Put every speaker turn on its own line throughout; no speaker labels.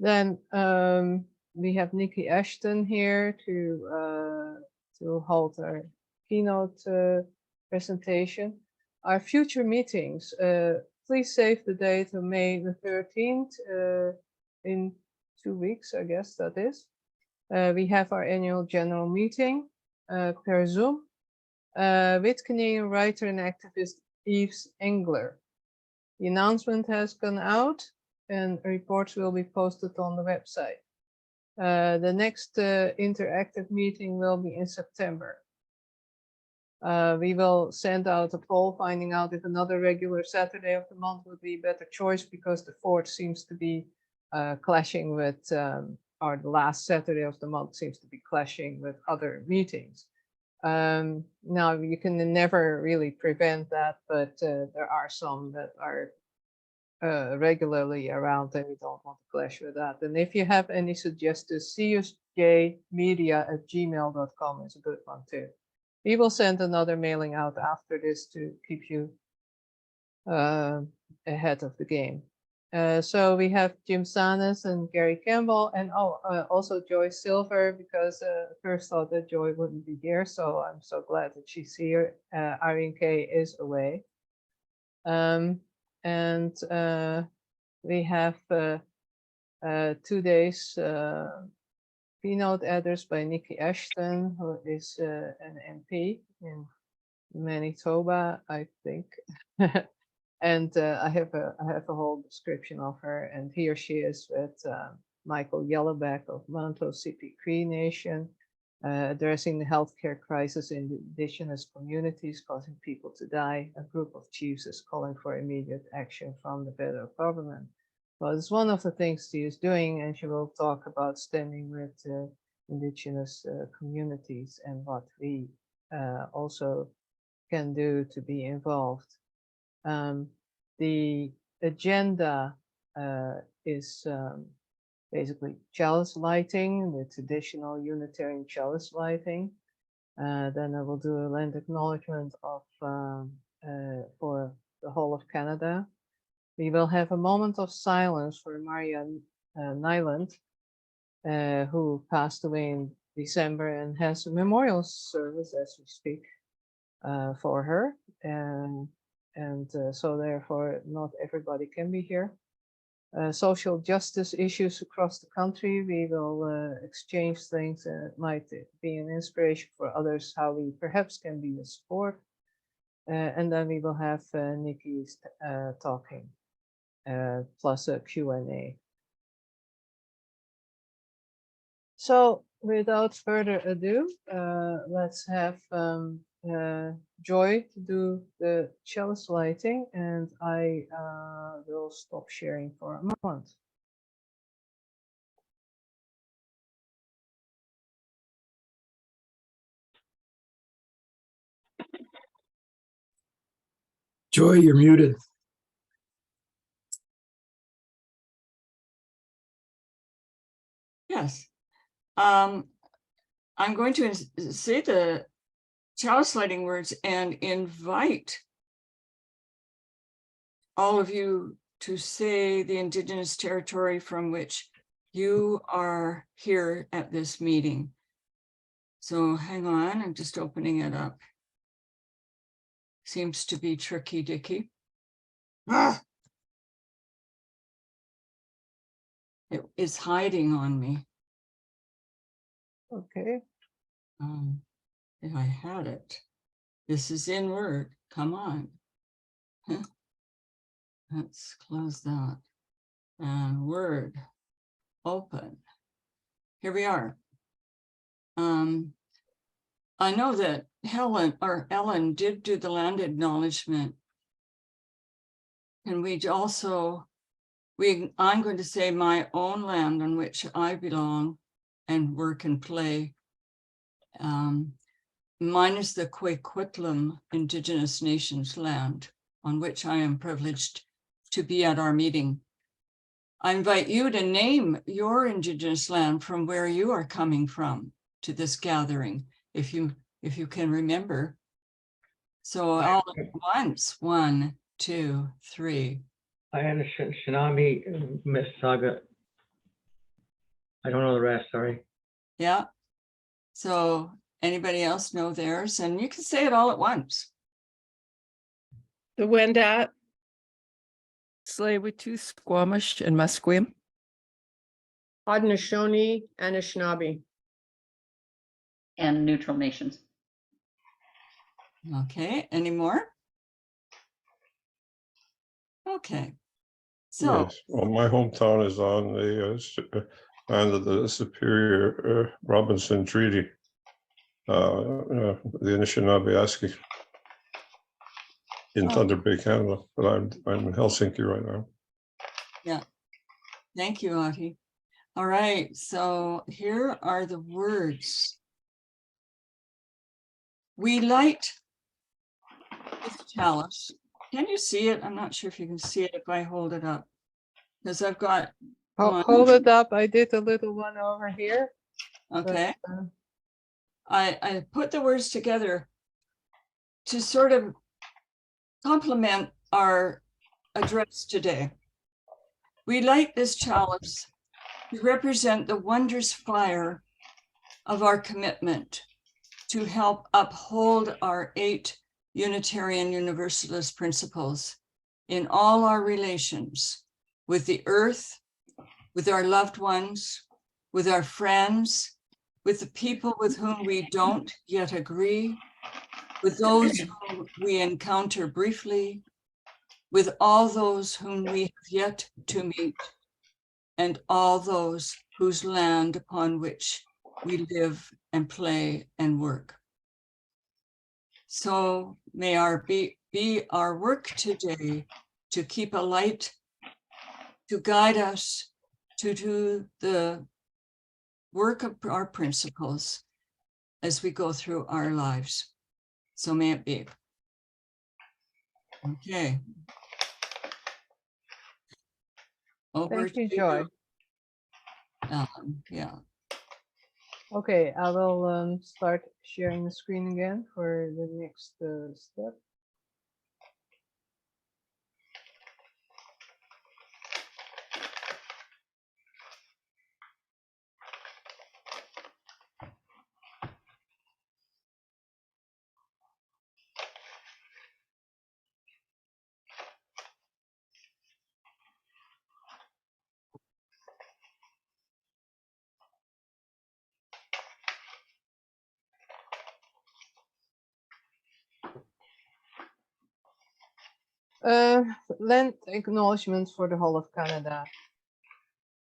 Then we have Niki Ashton here to hold our keynote presentation. Our future meetings, please save the date of May the 13th, in 2 weeks, I guess that is. We have our annual general meeting per Zoom with Canadian writer and activist Yves Engler. The announcement has gone out and reports will be posted on the website. The next interactive meeting will be in September. We will send out a poll finding out if another regular Saturday of the month would be a better choice, because the 4th seems to be clashing with, or the last Saturday of the month seems to be clashing with other meetings. Now, you can never really prevent that, but there are some that are regularly around and we don't want to clash with that. And if you have any suggestions, CUSJmedia@gmail.com is a good one too. We will send another mailing out after this to keep you ahead of the game. So we have Jim Sanis and Gary Campbell, and also Joy Silver, because first thought that Joy wouldn't be here, so I'm so glad that she's here. Irene K is away. And we have 2 days keynote address by Niki Ashton, who is an MP in Manitoba, I think. And I have a whole description of her, and here she is with Michael Yellowback of Manto CP Cree Nation, addressing the healthcare crisis in the Indigenous communities, causing people to die. A group of chiefs is calling for immediate action from the federal government. Well, it's one of the things she is doing, and she will talk about standing with Indigenous communities and what we also can do to be involved. The agenda is basically chalice lighting, the traditional Unitarian chalice lighting. Then I will do a land acknowledgement of for the whole of Canada. We will have a moment of silence for Marja Nijland, who passed away in December, and has a memorial service as we speak for her. And so therefore not everybody can be here. Social justice issues across the country, we will exchange things, and it might be an inspiration for others how we perhaps can be a support. And then we will have Niki talking, plus a Q&A. So without further ado, let's have Joy to do the chalice lighting, and I will stop sharing for a moment.
Joy, you're muted.
Yes. I'm going to say the chalice lighting words and invite all of you to say the Indigenous territory from which you are here at this meeting. So hang on, I'm just opening it up. Seems to be tricky dicky. It is hiding on me.
Okay.
If I had it. This is in Word. Come on. Let's close that. And Word. Open. Here we are. I know that Ellen did do the land acknowledgement. And we also, I'm going to say my own land on which I belong and work and play. Mine is the Kwekwetlam Indigenous Nations land on which I am privileged to be at our meeting. I invite you to name your Indigenous land from where you are coming from to this gathering, if you can remember. So all at once, 1, 2, 3.
I am Shinami Mississauga I don't know the rest, sorry.
Yeah. So anybody else know theirs? And you can say it all at once.
The Wendat, Tsleil-Waututh, Squamish, and Musqueam.
Haudenosaunee, Anishinaabe.
And neutral nations.
Okay, any more? Okay. So,
Yes, well, my hometown is on the land of the Superior Robinson Treaty. The Anishinaabe in Thunder Bay, Canada, but I'm in Helsinki right now.
thank you, Audie. All right, so here are the words. We light this chalice. Can you see it? I'm not sure if you can see it if I hold it up. Because I've got,
Hold it up. I did a little one over here. but,
okay.
uh,
I put the words together to sort of complement our address today. We light this chalice to represent the wondrous fire of our commitment to help uphold our 8 Unitarian Universalist principles in all our relations with the earth, with our loved ones, with our friends, with the people with whom we don't yet agree, with those whom we encounter briefly, with all those whom we have yet to meet, and all those whose land upon which we live and play and work. So may be our work today to keep a light, to guide us to do the work of our principles as we go through our lives. So may it be. Okay. Over
Thank you,
to
Joy.
yeah.
Okay, I will start sharing the screen again for the next step. Land acknowledgement for the whole of Canada.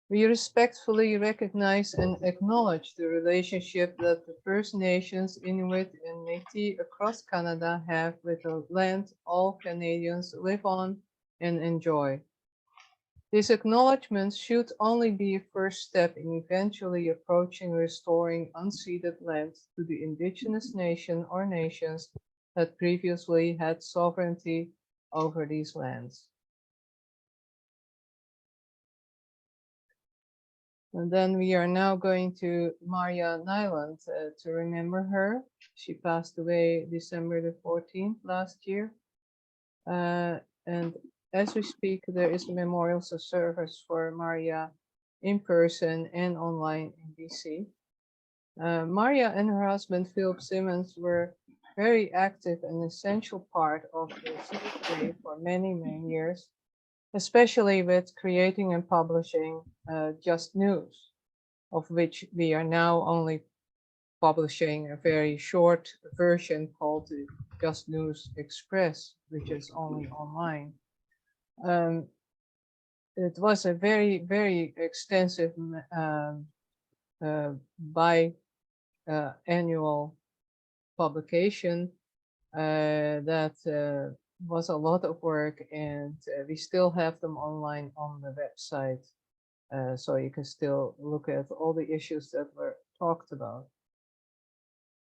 We respectfully recognize and acknowledge the relationship that the First Nations, Inuit, and Métis across Canada have with the land all Canadians live on and enjoy. This acknowledgement should only be a first step in eventually approaching restoring unceded land to the Indigenous nation or nations that previously had sovereignty over these lands. And then we are now going to Marja Nijland to remember her. She passed away December the 14th last year. And as we speak, there is a memorial service for Marja in person and online in BC. Marja and her husband, Philip Simmons, were very active and essential part of the CUSJ for many, many years, especially with creating and publishing Just News, of which we are now only publishing a very short version called the Just News Express, which is only online. It was a very, very extensive annual publication that was a lot of work, and we still have them online on the website, so you can still look at all the issues that were talked about.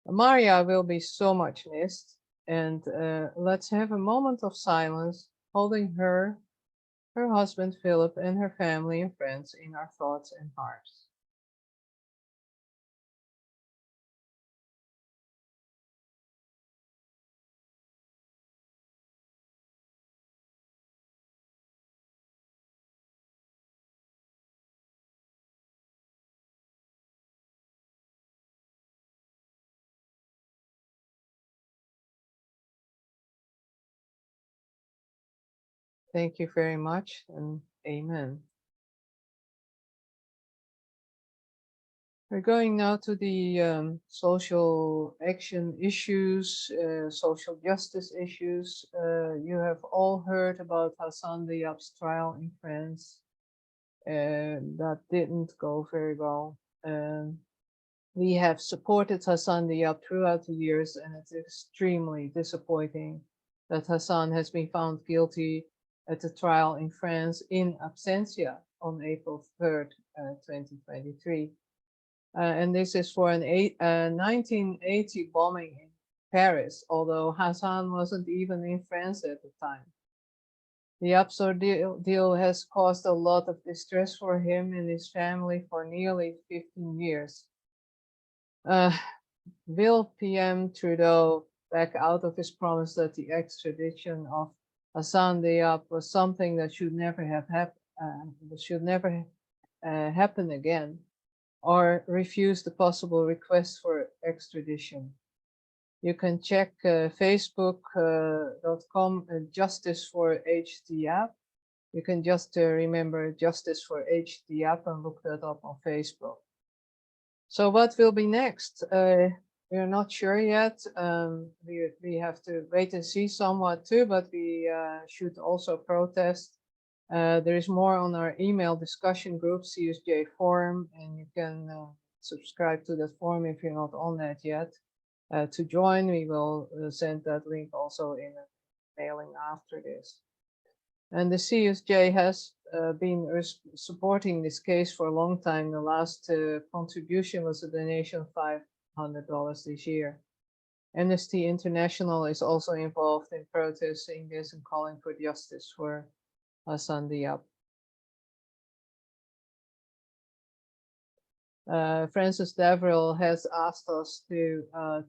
Marja will be so much missed, and let's have a moment of silence holding her husband Philip, and her family and friends in our thoughts and hearts. Thank you very much, and amen. We're going now to the social action issues, social justice issues. You have all heard about Hassan Diab's trial in France. That didn't go very well. We have supported Hassan Diab throughout the years, and it's extremely disappointing that Hassan has been found guilty at the trial in France in absentia on April 3rd, 2023. And this is for an 1980 bombing in Paris, although Hassan wasn't even in France at the time. The absurd deal has caused a lot of distress for him and his family for nearly 15 years. Will PM Trudeau back out of his promise that the extradition of Hassan Diab was something that should never have happen again, or refuse the possible request for extradition? You can check facebook.com Justice for Diab. You can just remember Justice for Diab and look that up on Facebook. So what will be next? We're not sure yet. We have to wait and see somewhat too, but we should also protest. There is more on our email discussion group, CUSJ forum, and you can subscribe to that forum if you're not on that yet. To join, we will send that link also in a mailing after this. And the CUSJ has been supporting this case for a long time. The last contribution was a donation of $500 this year. Amnesty International is also involved in protesting this and calling for justice for Hassan Diab. Francis Deverell has asked us to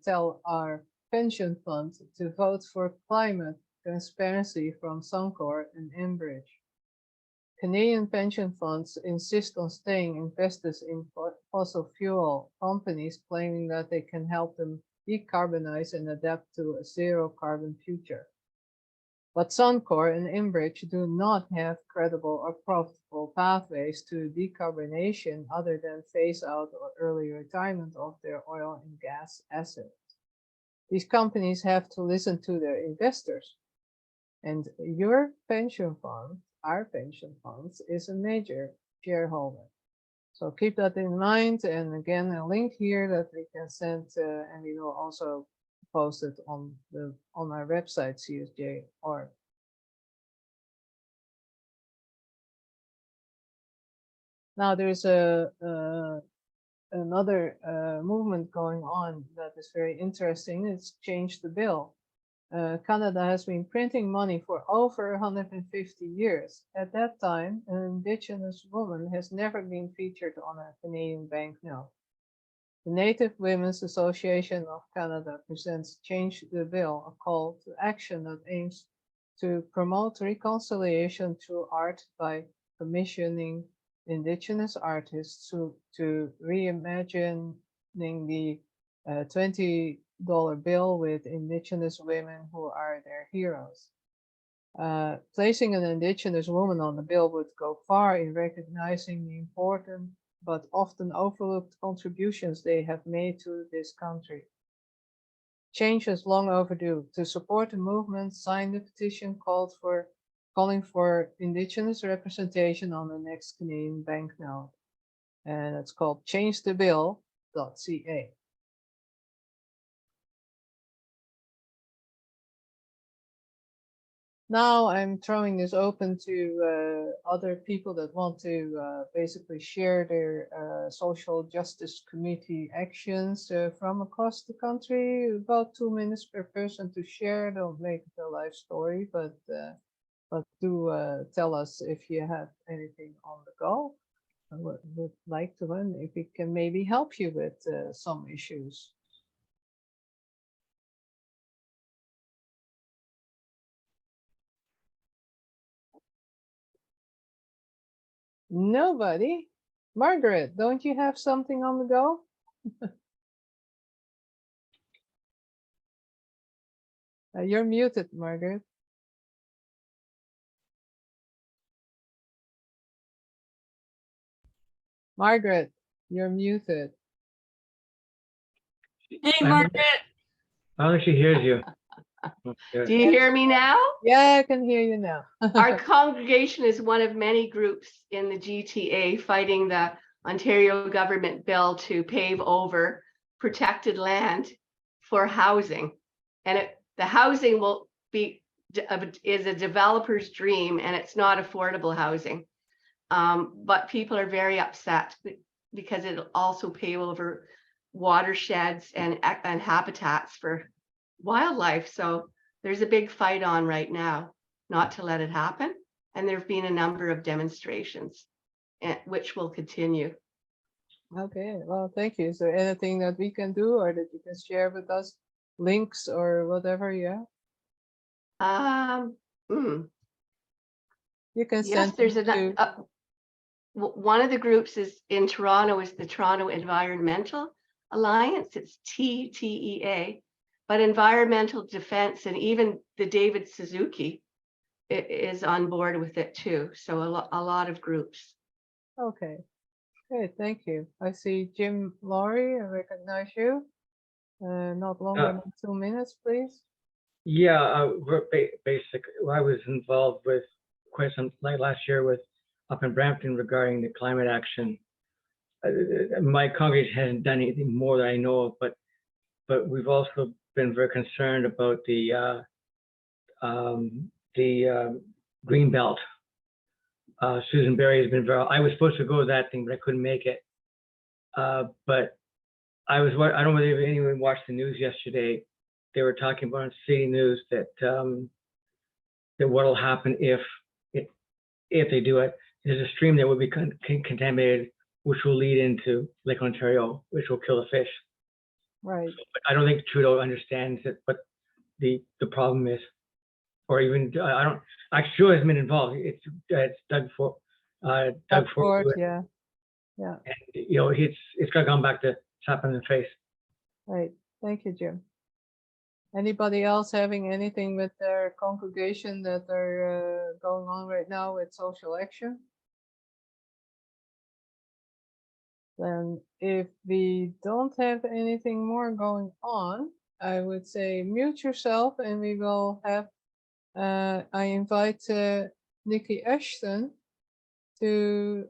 tell our pension fund to vote for climate transparency from Suncor and Enbridge. Canadian pension funds insist on staying invested in fossil fuel companies, claiming that they can help them decarbonize and adapt to a zero carbon future. But Suncor and Enbridge do not have credible or profitable pathways to decarbonation other than phase out or early retirement of their oil and gas assets. These companies have to listen to their investors. And your pension fund, our pension funds, is a major shareholder. So keep that in mind. And again, a link here that we can send, and we will also post it on our website, CUSJ.org. Now there's another movement going on that is very interesting. It's Change the Bill. Canada has been printing money for over 150 years. At that time, an Indigenous woman has never been featured on a Canadian banknote. The Native Women's Association of Canada presents Change the Bill, a call to action that aims to promote reconciliation through art by commissioning Indigenous artists to reimagining the $20 bill with Indigenous women who are their heroes. Placing an Indigenous woman on the bill would go far in recognizing the important but often overlooked contributions they have made to this country. Change is long overdue. To support the movement, sign the petition calling for Indigenous representation on the next Canadian banknote. And it's called changethebill.ca. Now I'm throwing this open to other people that want to basically share their social justice committee actions from across the country. About 2 minutes per person to share. Don't make it a live story, but do tell us if you have anything on the go. I would like to learn if it can maybe help you with some issues. Nobody? Margaret, don't you have something on the go? You're muted, Margaret. Margaret, you're muted.
Hey,
I'm-
Margaret.
I don't think she hears you.
Do you hear me now?
Yeah, I can hear you now.
Our congregation is one of many groups in the GTA fighting the Ontario government bill to pave over protected land for housing. And the housing will be, is a developer's dream, and it's not affordable housing. But people are very upset because it'll also pave over watersheds and habitats for wildlife. So there's a big fight on right now not to let it happen. And there've been a number of demonstrations, which will continue.
Okay, well, thank you. Is there anything that we can do or that you can share with us? Links or whatever, yeah? You can
Yes,
send
there's
it to,
one of the groups is in Toronto is the Toronto Environmental Alliance. It's TEA, but Environmental Defense and even the David Suzuki is on board with it too. So a lot of groups.
okay. Okay, thank you. I see Jim Lawry, I recognize you. Not longer than 2 minutes, please.
Yeah, basically, I was involved with quite some, like last year with up in Brampton regarding the climate action. My congregation hasn't done anything more that I know of, but we've also been very concerned about the Greenbelt. Susan Berry has been very, I was supposed to go to that thing, but I couldn't make it. But I don't know if anyone watched the news yesterday. They were talking about on City News that that what will happen if they do it. There's a stream that will be contaminated, which will lead into Lake Ontario, which will kill the fish.
Right.
But I don't think Trudeau understands it, what the problem is, or even I don't. Actually, Trudeau hasn't been involved. It's Doug Ford. Doug Ford,
yeah. Yeah.
and you know it's got to come back to slap in the face.
Right. Thank you, Jim. Anybody else having anything with their congregation that are going on right now with social action? Then if we don't have anything more going on, I would say mute yourself and we will have, I invite Niki Ashton to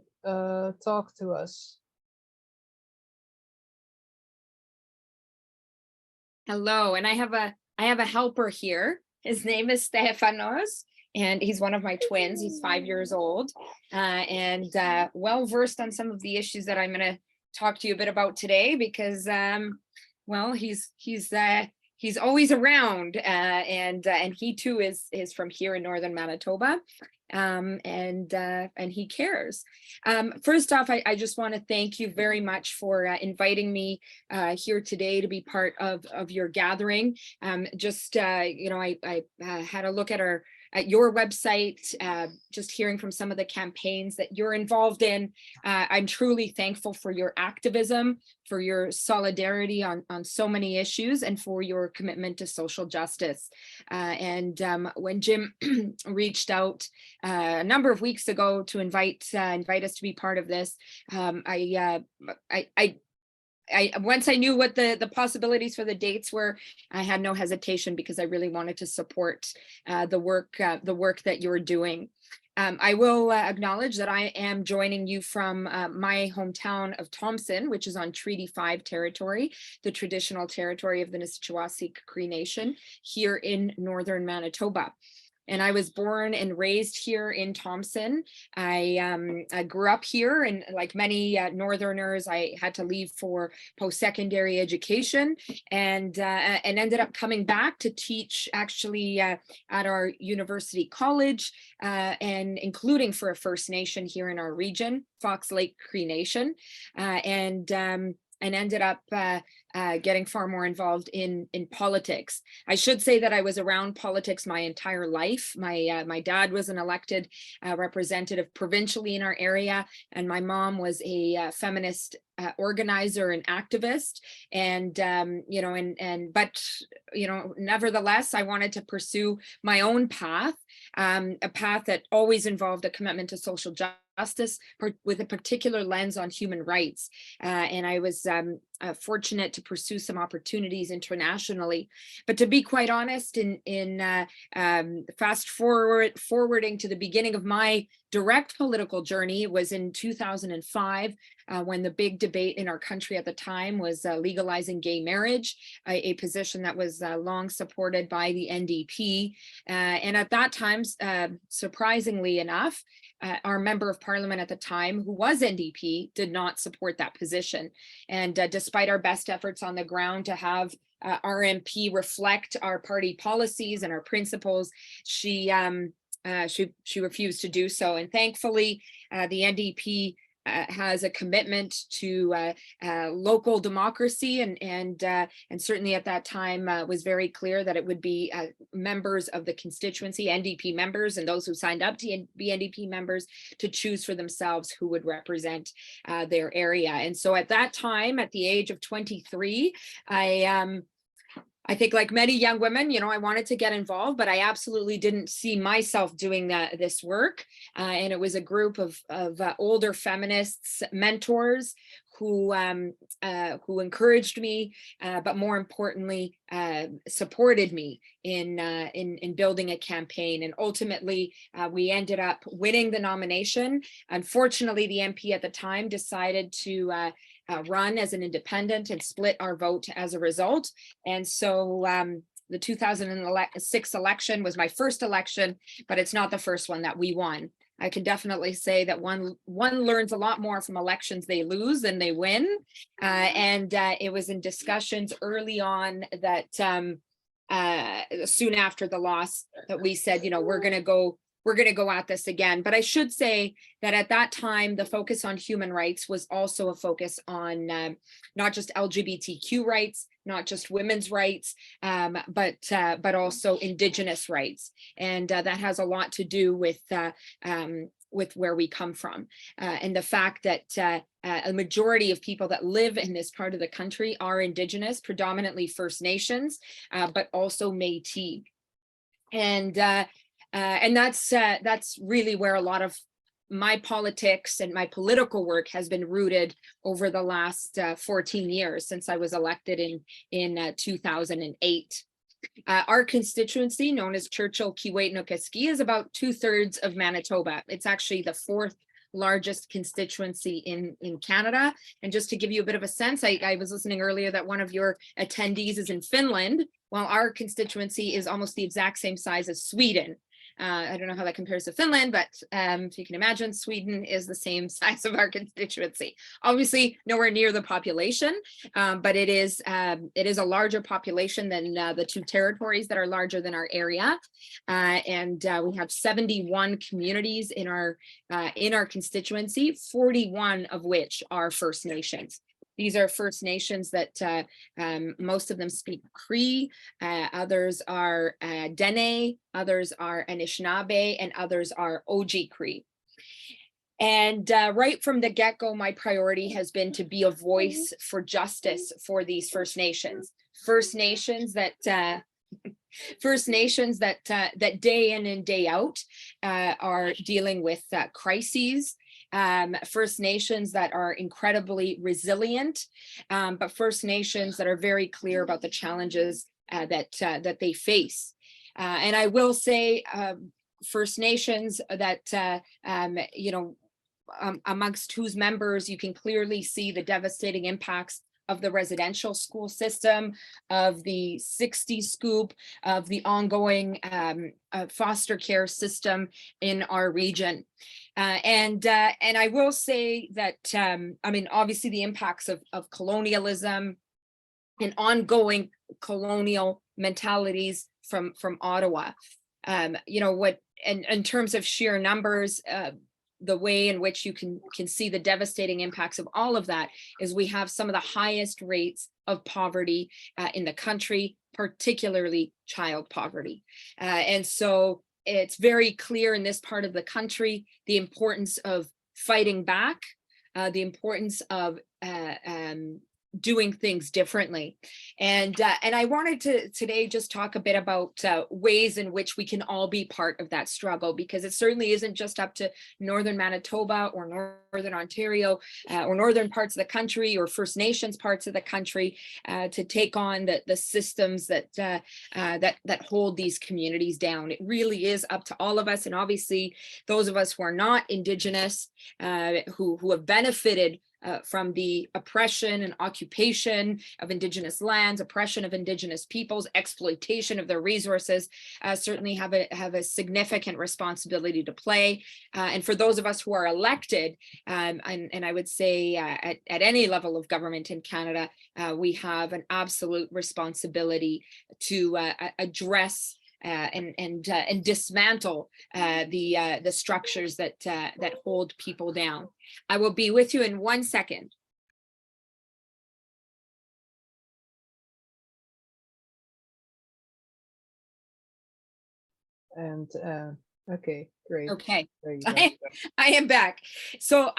talk to us.
Hello, and I have a helper here. His name is Stefanos, and he's one of my twins. He's 5 years old, and well versed on some of the issues that I'm going to talk to you a bit about today, because well, he's always around, and he too is from here in northern Manitoba. And he cares. First off, I just want to thank you very much for inviting me here today to be part of your gathering. You know, I had a look at your website, just hearing from some of the campaigns that you're involved in. I'm truly thankful for your activism, for your solidarity on so many issues, and for your commitment to social justice. When Jim reached out a number of weeks ago to invite us to be part of this, once I knew what the possibilities for the dates were, I had no hesitation, because I really wanted to support the work that you're doing. I will acknowledge that I am joining you from my hometown of Thompson, which is on Treaty 5 territory, the traditional territory of the Nisichawasik Cree Nation here in northern Manitoba. And I was born and raised here in Thompson. I grew up here, and like many Northerners, I had to leave for post-secondary education, and ended up coming back to teach actually at our university college, and including for a First Nation here in our region, Fox Lake Cree Nation, and ended up getting far more involved in politics. I should say that I was around politics my entire life. My dad was an elected representative provincially in our area, and my mom was a feminist organizer and activist. And you know, but you know, nevertheless, I wanted to pursue my own path, a path that always involved a commitment to social justice justice with a particular lens on human rights. And I was fortunate to pursue some opportunities internationally. But to be quite honest, in fast forwarding to the beginning of my direct political journey was in 2005, when the big debate in our country at the time was legalizing gay marriage, a position that was long supported by the NDP. And at that time, surprisingly enough, our member of parliament at the time, who was NDP, did not support that position. And despite our best efforts on the ground to have our MP reflect our party policies and our principles, she refused to do so. And thankfully, the NDP has a commitment to local democracy, and certainly at that time was very clear that it would be members of the constituency, NDP members, and those who signed up to be NDP members, to choose for themselves who would represent their area. And so at that time, at the age of 23, I think, like many young women, you know, I wanted to get involved, but I absolutely didn't see myself doing this work. And it was a group of older feminists, mentors, who encouraged me, but more importantly, supported me in building a campaign. And ultimately, we ended up winning the nomination. Unfortunately, the MP at the time decided to run as an independent and split our vote as a result. And so the 2006 election was my first election, but it's not the first one that we won. I can definitely say that one learns a lot more from elections they lose than they win. And it was in discussions early on that soon after the loss that we said, you know, we're going to go at this again. But I should say that at that time, the focus on human rights was also a focus on not just LGBTQ rights, not just women's rights, but also Indigenous rights. And that has a lot to do with where we come from. And the fact that a majority of people that live in this part of the country are Indigenous, predominantly First Nations, but also Métis. And that's really where a lot of my politics and my political work has been rooted over the last 14 years since I was elected in 2008. Our constituency, known as Churchill Keewatin-Okeskee, is about 2/3 of Manitoba. It's actually the fourth largest constituency in Canada. And just to give you a bit of a sense, I was listening earlier that one of your attendees is in Finland. Well, our constituency is almost the exact same size as Sweden. I don't know how that compares to Finland, but if you can imagine, Sweden is the same size of our constituency. Obviously, nowhere near the population, but it is a larger population than the two territories that are larger than our area. And we have 71 communities in our constituency, 41 of which are First Nations. These are First Nations that most of them speak Cree, others are Dene, others are Anishinaabe, and others are Oji-Cree. And right from the get-go, my priority has been to be a voice for justice for these First Nations. First Nations that day in and day out are dealing with crises. First Nations that are incredibly resilient, but First Nations that are very clear about the challenges that they face. And I will say, First Nations that amongst whose members you can clearly see the devastating impacts of the residential school system, of the 60 scoop, of the ongoing foster care system in our region. And I will say that, obviously the impacts of colonialism and ongoing colonial mentalities from Ottawa, in terms of sheer numbers, the way in which you can see the devastating impacts of all of that is we have some of the highest rates of poverty in the country, particularly child poverty. And so it's very clear in this part of the country, the importance of fighting back, the importance of doing things differently. And I wanted to today just talk a bit about ways in which we can all be part of that struggle, because it certainly isn't just up to Northern Manitoba or Northern Ontario or northern parts of the country or First Nations parts of the country to take on the systems that that hold these communities down. It really is up to all of us, and obviously those of us who are not Indigenous, who have benefited from the oppression and occupation of Indigenous lands, oppression of Indigenous peoples, exploitation of their resources, certainly have a significant responsibility to play. And for those of us who are elected, and I would say at any level of government in Canada, we have an absolute responsibility to address and dismantle the structures that hold people down. I will be with you in 1 second.
And okay, great.
Okay,
There you go.
I am back. So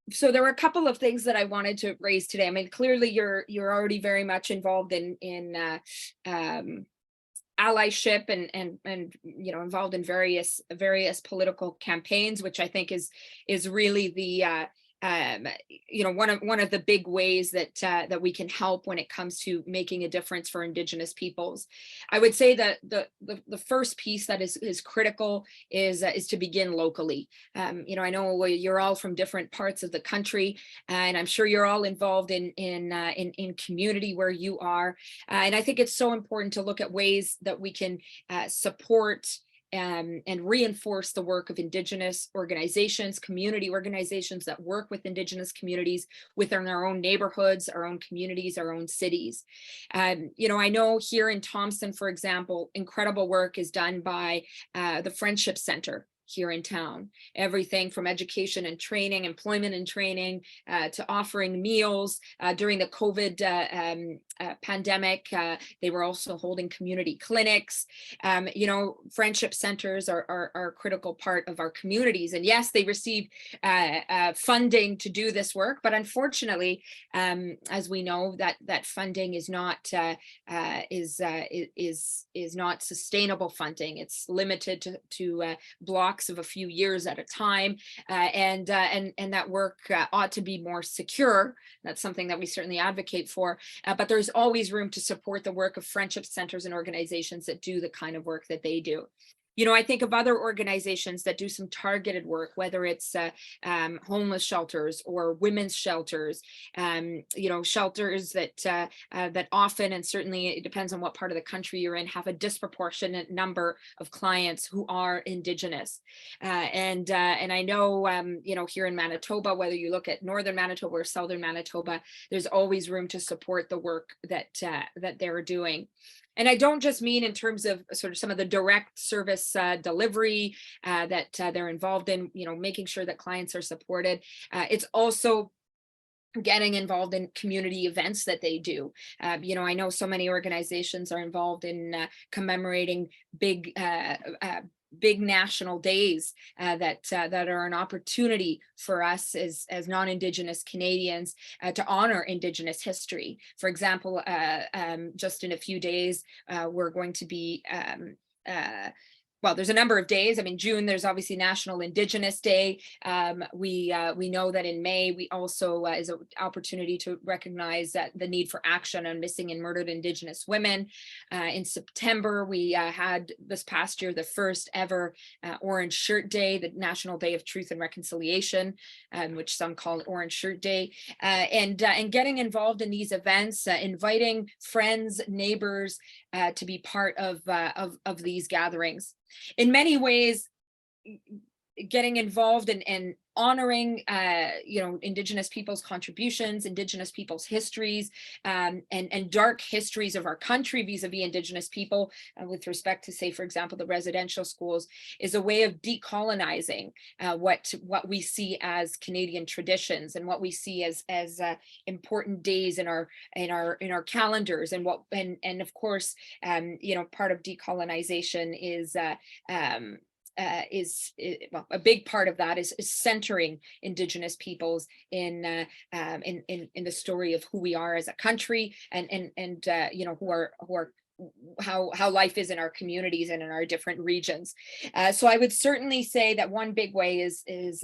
so there were a couple of things that I wanted to raise today. I mean, clearly you're already very much involved in allyship and you know, involved in various political campaigns, which I think is really the you know, one of the big ways that that we can help when it comes to making a difference for Indigenous peoples. I would say that the first piece that is critical is to begin locally. You know, I know you're all from different parts of the country, and I'm sure you're all involved in community where you are. And I think it's so important to look at ways that we can support and reinforce the work of Indigenous organizations, community organizations that work with Indigenous communities within our own neighborhoods, our own communities, our own cities. You know, I know here in Thompson, for example, incredible work is done by the Friendship Center here in town. Everything from education and training, employment and training, to offering meals. During the COVID pandemic, they were also holding community clinics. You know, friendship centers are a critical part of our communities. And yes, they receive funding to do this work, but unfortunately, as we know, that funding is not not sustainable funding. It's limited to blocks of a few years at a time, and that work ought to be more secure. That's something that we certainly advocate for, but there's always room to support the work of friendship centers and organizations that do the kind of work that they do. You know, I think of other organizations that do some targeted work, whether it's homeless shelters or women's shelters, you know, shelters that that often, and certainly it depends on what part of the country you're in, have a disproportionate number of clients who are Indigenous. And I know, you know, here in Manitoba, whether you look at Northern Manitoba or Southern Manitoba, there's always room to support the work that that they're doing. And I don't just mean in terms of sort of some of the direct service delivery that they're involved in, you know, making sure that clients are supported. It's also getting involved in community events that they do. You know, I know so many organizations are involved in commemorating big national days that are an opportunity for us as non-Indigenous Canadians to honor Indigenous history. For example, just in a few days, we're going to be well, there's a number of days. I mean, June, there's obviously National Indigenous Day. We know that in May, we also is an opportunity to recognize that the need for action on missing and murdered Indigenous women. In September, we had this past year the first ever Orange Shirt Day, the National Day of Truth and Reconciliation, which some call Orange Shirt Day, and getting involved in these events, inviting friends, neighbors to be part of these gatherings. In many ways, getting involved in honoring, you know, Indigenous people's contributions, Indigenous people's histories, and dark histories of our country vis-a-vis Indigenous people, with respect to, say, for example, the residential schools, is a way of decolonizing what we see as Canadian traditions and what we see as important days in our calendars, and of course, you know, part of decolonization is well, a big part of that is centering Indigenous peoples in the story of who we are as a country, and you know, who are how life is in our communities and in our different regions. So I would certainly say that one big way is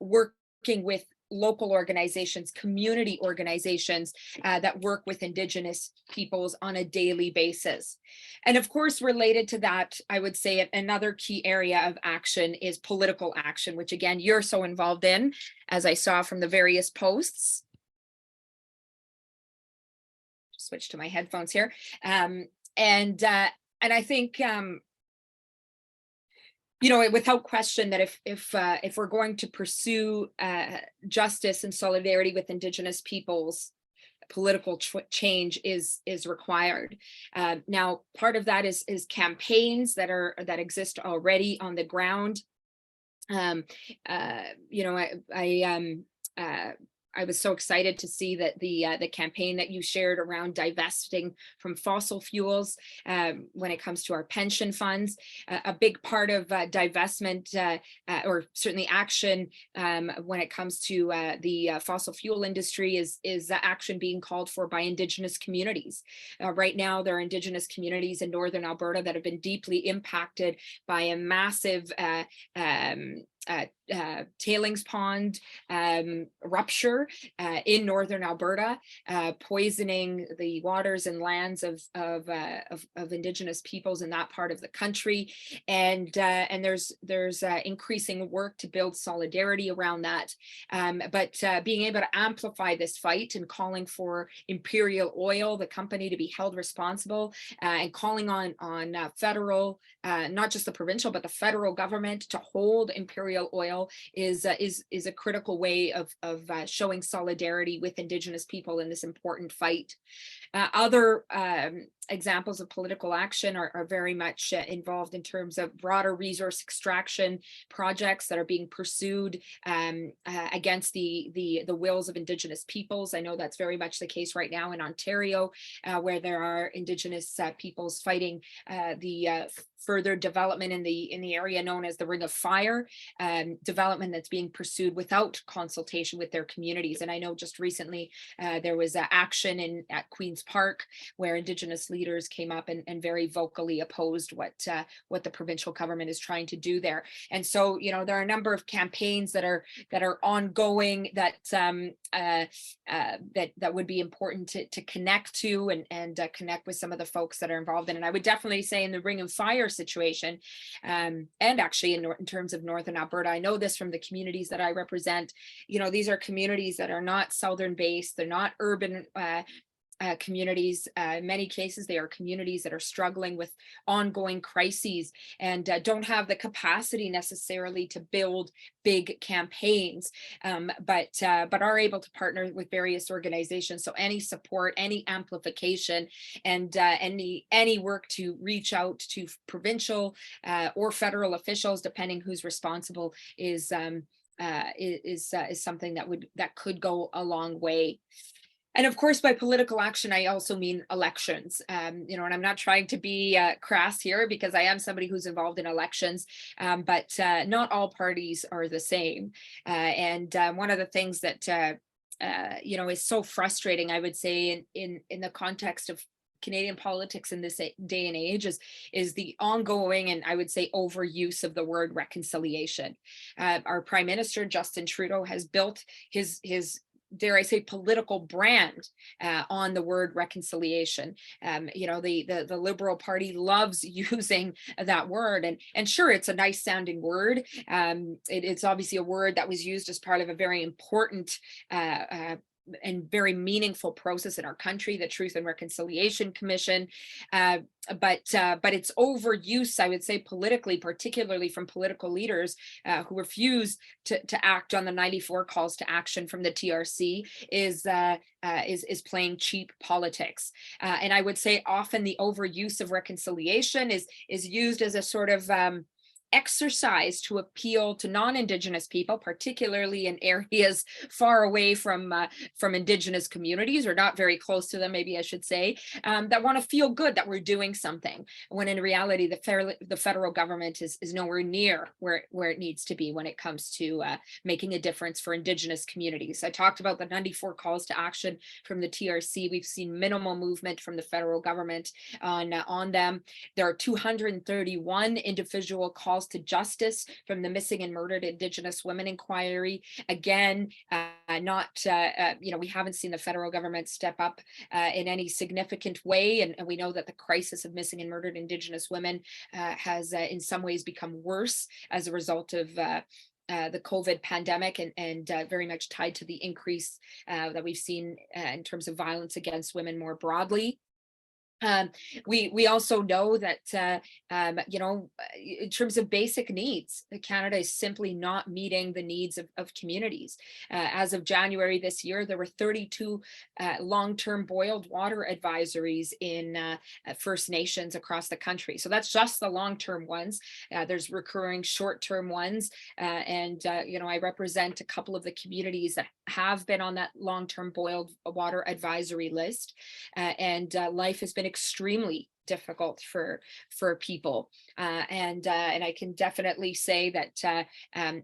working with local organizations, community organizations that work with Indigenous peoples on a daily basis. And of course, related to that, I would say another key area of action is political action, which again, you're so involved in, as I saw from the various posts. Switch to my headphones here. And I think, you know, without question, that if we're going to pursue justice and solidarity with Indigenous peoples, political change is required. Now, part of that is campaigns that exist already on the ground. You know, I was so excited to see that the campaign that you shared around divesting from fossil fuels when it comes to our pension funds. A big part of divestment, or certainly action when it comes to the fossil fuel industry is action being called for by Indigenous communities. Right now, there are Indigenous communities in Northern Alberta that have been deeply impacted by a massive tailings pond rupture in Northern Alberta, poisoning the waters and lands of Indigenous peoples in that part of the country, and there's increasing work to build solidarity around that, but being able to amplify this fight and calling for Imperial Oil, the company, to be held responsible, and calling on federal, not just the provincial, but the federal government to hold Imperial Oil is a critical way of showing solidarity with Indigenous people in this important fight. Other examples of political action are very much involved in terms of broader resource extraction projects that are being pursued against the wills of Indigenous peoples. I know that's very much the case right now in Ontario, where there are Indigenous peoples fighting the further development in the area known as the Ring of Fire, development that's being pursued without consultation with their communities. And I know just recently there was action at Queen's Park where Indigenous leaders came up and very vocally opposed what the provincial government is trying to do there. And so, you know, there are a number of campaigns that are ongoing that would be important to connect to and connect with some of the folks that are involved in. And I would definitely say in the Ring of Fire situation, and actually in terms of Northern Alberta, I know this from the communities that I represent. You know, these are communities that are not southern based, they're not urban communities. In many cases, they are communities that are struggling with ongoing crises and don't have the capacity necessarily to build big campaigns, but are able to partner with various organizations. So any support, any amplification, and any work to reach out to provincial or federal officials, depending who's responsible, is something that could go a long way. And of course, by political action, I also mean elections. You know, and I'm not trying to be crass here because I am somebody who's involved in elections, but not all parties are the same. And one of the things that you know, is so frustrating, I would say, in the context of Canadian politics in this day and age is the ongoing, and I would say, overuse of the word reconciliation. Our Prime Minister, Justin Trudeau, has built his dare I say, political brand on the word reconciliation. You know, the Liberal Party loves using that word, and sure, it's a nice sounding word. It's obviously a word that was used as part of a very important and very meaningful process in our country, the Truth and Reconciliation Commission. But its overuse, I would say, politically, particularly from political leaders who refuse to act on the 94 calls to action from the TRC, is playing cheap politics. And I would say often the overuse of reconciliation is used as a sort of exercise to appeal to non-Indigenous people, particularly in areas far away from Indigenous communities, or not very close to them, maybe I should say, that want to feel good that we're doing something, when in reality the federal government is nowhere near where it needs to be when it comes to making a difference for Indigenous communities. I talked about the 94 calls to action from the TRC. We've seen minimal movement from the federal government on them. There are 231 individual calls to justice from the Missing and Murdered Indigenous Women Inquiry. Again, we haven't seen the federal government step up in any significant way, and we know that the crisis of missing and murdered Indigenous women has in some ways become worse as a result of the COVID pandemic, and very much tied to the increase that we've seen in terms of violence against women more broadly. We also know that, in terms of basic needs, Canada is simply not meeting the needs of communities. As of January this year, there were 32 long-term boiled water advisories in First Nations across the country. So that's just the long-term ones. There's recurring short-term ones. I represent a couple of the communities that have been on that long-term boiled water advisory list. Life has been extremely difficult for people, and I can definitely say that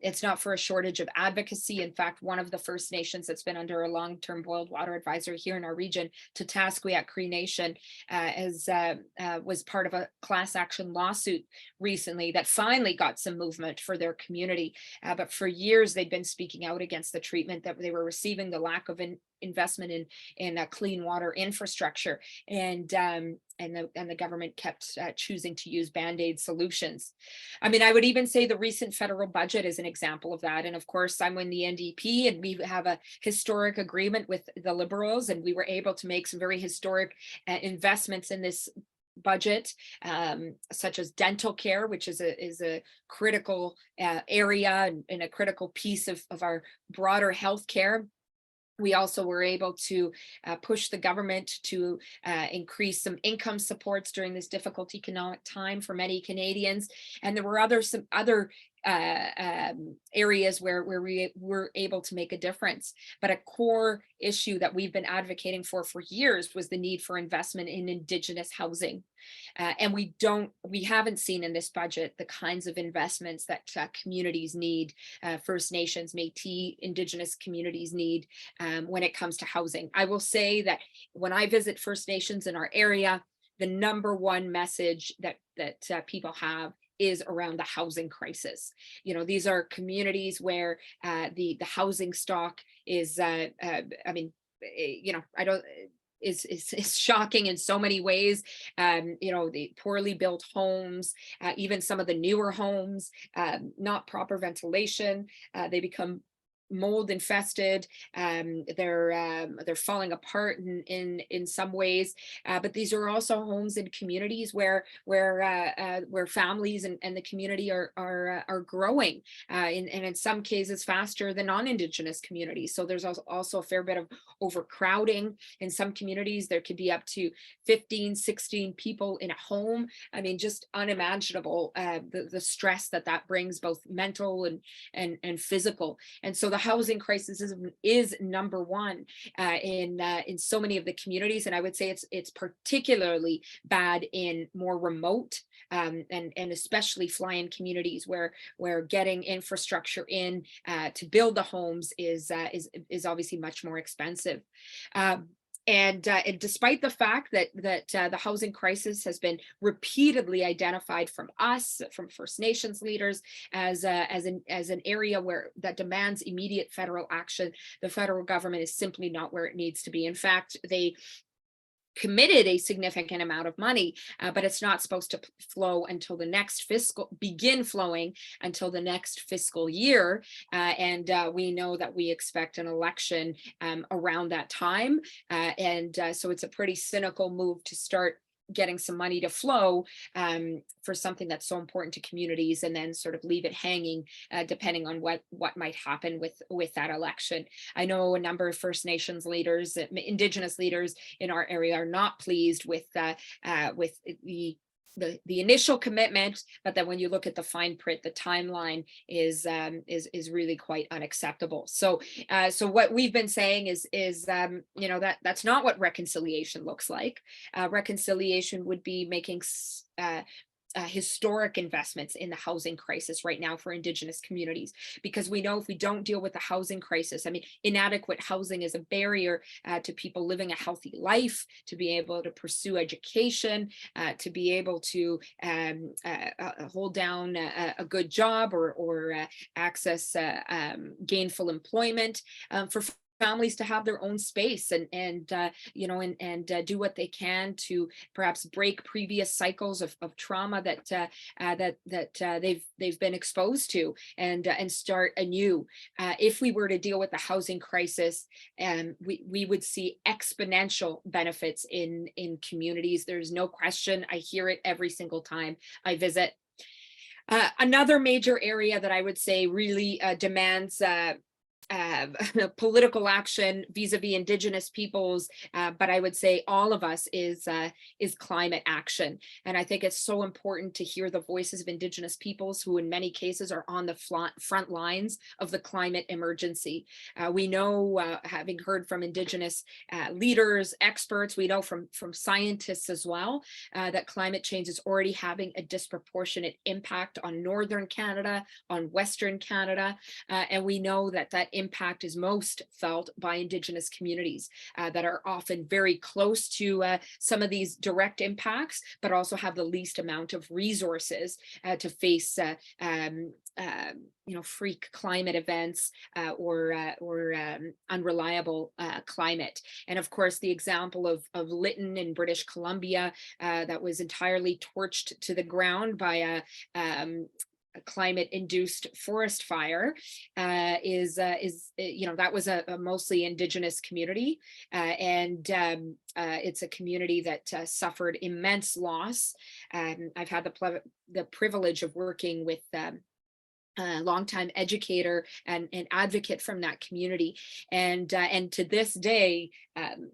it's not for a shortage of advocacy. In fact, one of the First Nations that's been under a long-term boiled water advisory here in our region, Tatasquiat Cree Nation, was part of a class action lawsuit recently that finally got some movement for their community, but for years they'd been speaking out against the treatment that they were receiving, the lack of investment in clean water infrastructure, and the government kept choosing to use band-aid solutions. I mean, I would even say the recent federal budget is an example of that. And of course, I'm in the NDP, and we have a historic agreement with the Liberals, and we were able to make some very historic investments in this budget, such as dental care, which is a critical area and a critical piece of our broader health care. We also were able to push the government to increase some income supports during this difficult economic time for many Canadians. And there were some other areas where we were able to make a difference. But a core issue that we've been advocating for years was the need for investment in Indigenous housing. And we haven't seen in this budget the kinds of investments that communities need, First Nations, Métis, Indigenous communities need when it comes to housing. I will say that when I visit First Nations in our area, the number one message that people have is around the housing crisis. These are communities where the housing stock is, is shocking in so many ways. The poorly built homes, even some of the newer homes, not proper ventilation, they become mold infested, they're falling apart in some ways, but these are also homes in communities where families and the community are growing, and in some cases faster than non-Indigenous communities. So there's also a fair bit of overcrowding. In some communities there could be up to 15, 16 people in a home. I mean, just unimaginable, the stress that brings, both mental and physical. And so the housing crisis is number one in so many of the communities, and I would say it's particularly bad in more remote and especially fly-in communities where getting infrastructure in to build the homes is obviously much more expensive. And despite the fact that the housing crisis has been repeatedly identified from us, from First Nations leaders, as an area that demands immediate federal action, the federal government is simply not where it needs to be. In fact, they committed a significant amount of money, but it's not supposed to begin flowing until the next fiscal year. And we know that we expect an election around that time. So it's a pretty cynical move to start getting some money to flow for something that's so important to communities, and then sort of leave it hanging depending on what might happen with that election. I know a number of First Nations leaders, Indigenous leaders in our area are not pleased with the the initial commitment, but then when you look at the fine print, the timeline is really quite unacceptable. So so what we've been saying is you know, that's not what reconciliation looks like. Reconciliation would be making historic investments in the housing crisis right now for Indigenous communities, because we know if we don't deal with the housing crisis, I mean, inadequate housing is a barrier to people living a healthy life, to be able to pursue education, to be able to hold down a good job or access gainful employment, for families to have their own space and you know, and do what they can to perhaps break previous cycles of trauma that they've been exposed to, and start anew. If we were to deal with the housing crisis, we would see exponential benefits in communities. There's no question. I hear it every single time I visit. Another major area that I would say really demands political action vis-a-vis Indigenous peoples, but I would say all of us, is climate action. And I think it's so important to hear the voices of Indigenous peoples who in many cases are on the front lines of the climate emergency. We know, having heard from Indigenous leaders, experts, we know from scientists as well, that climate change is already having a disproportionate impact on Northern Canada, on Western Canada, and we know that impact is most felt by Indigenous communities that are often very close to some of these direct impacts, but also have the least amount of resources to face you know, freak climate events or unreliable climate. And of course, the example of Lytton in British Columbia that was entirely torched to the ground by a climate-induced forest fire is you know, that was a mostly Indigenous community, and it's a community that suffered immense loss. I've had the privilege of working with longtime educator and advocate from that community, and to this day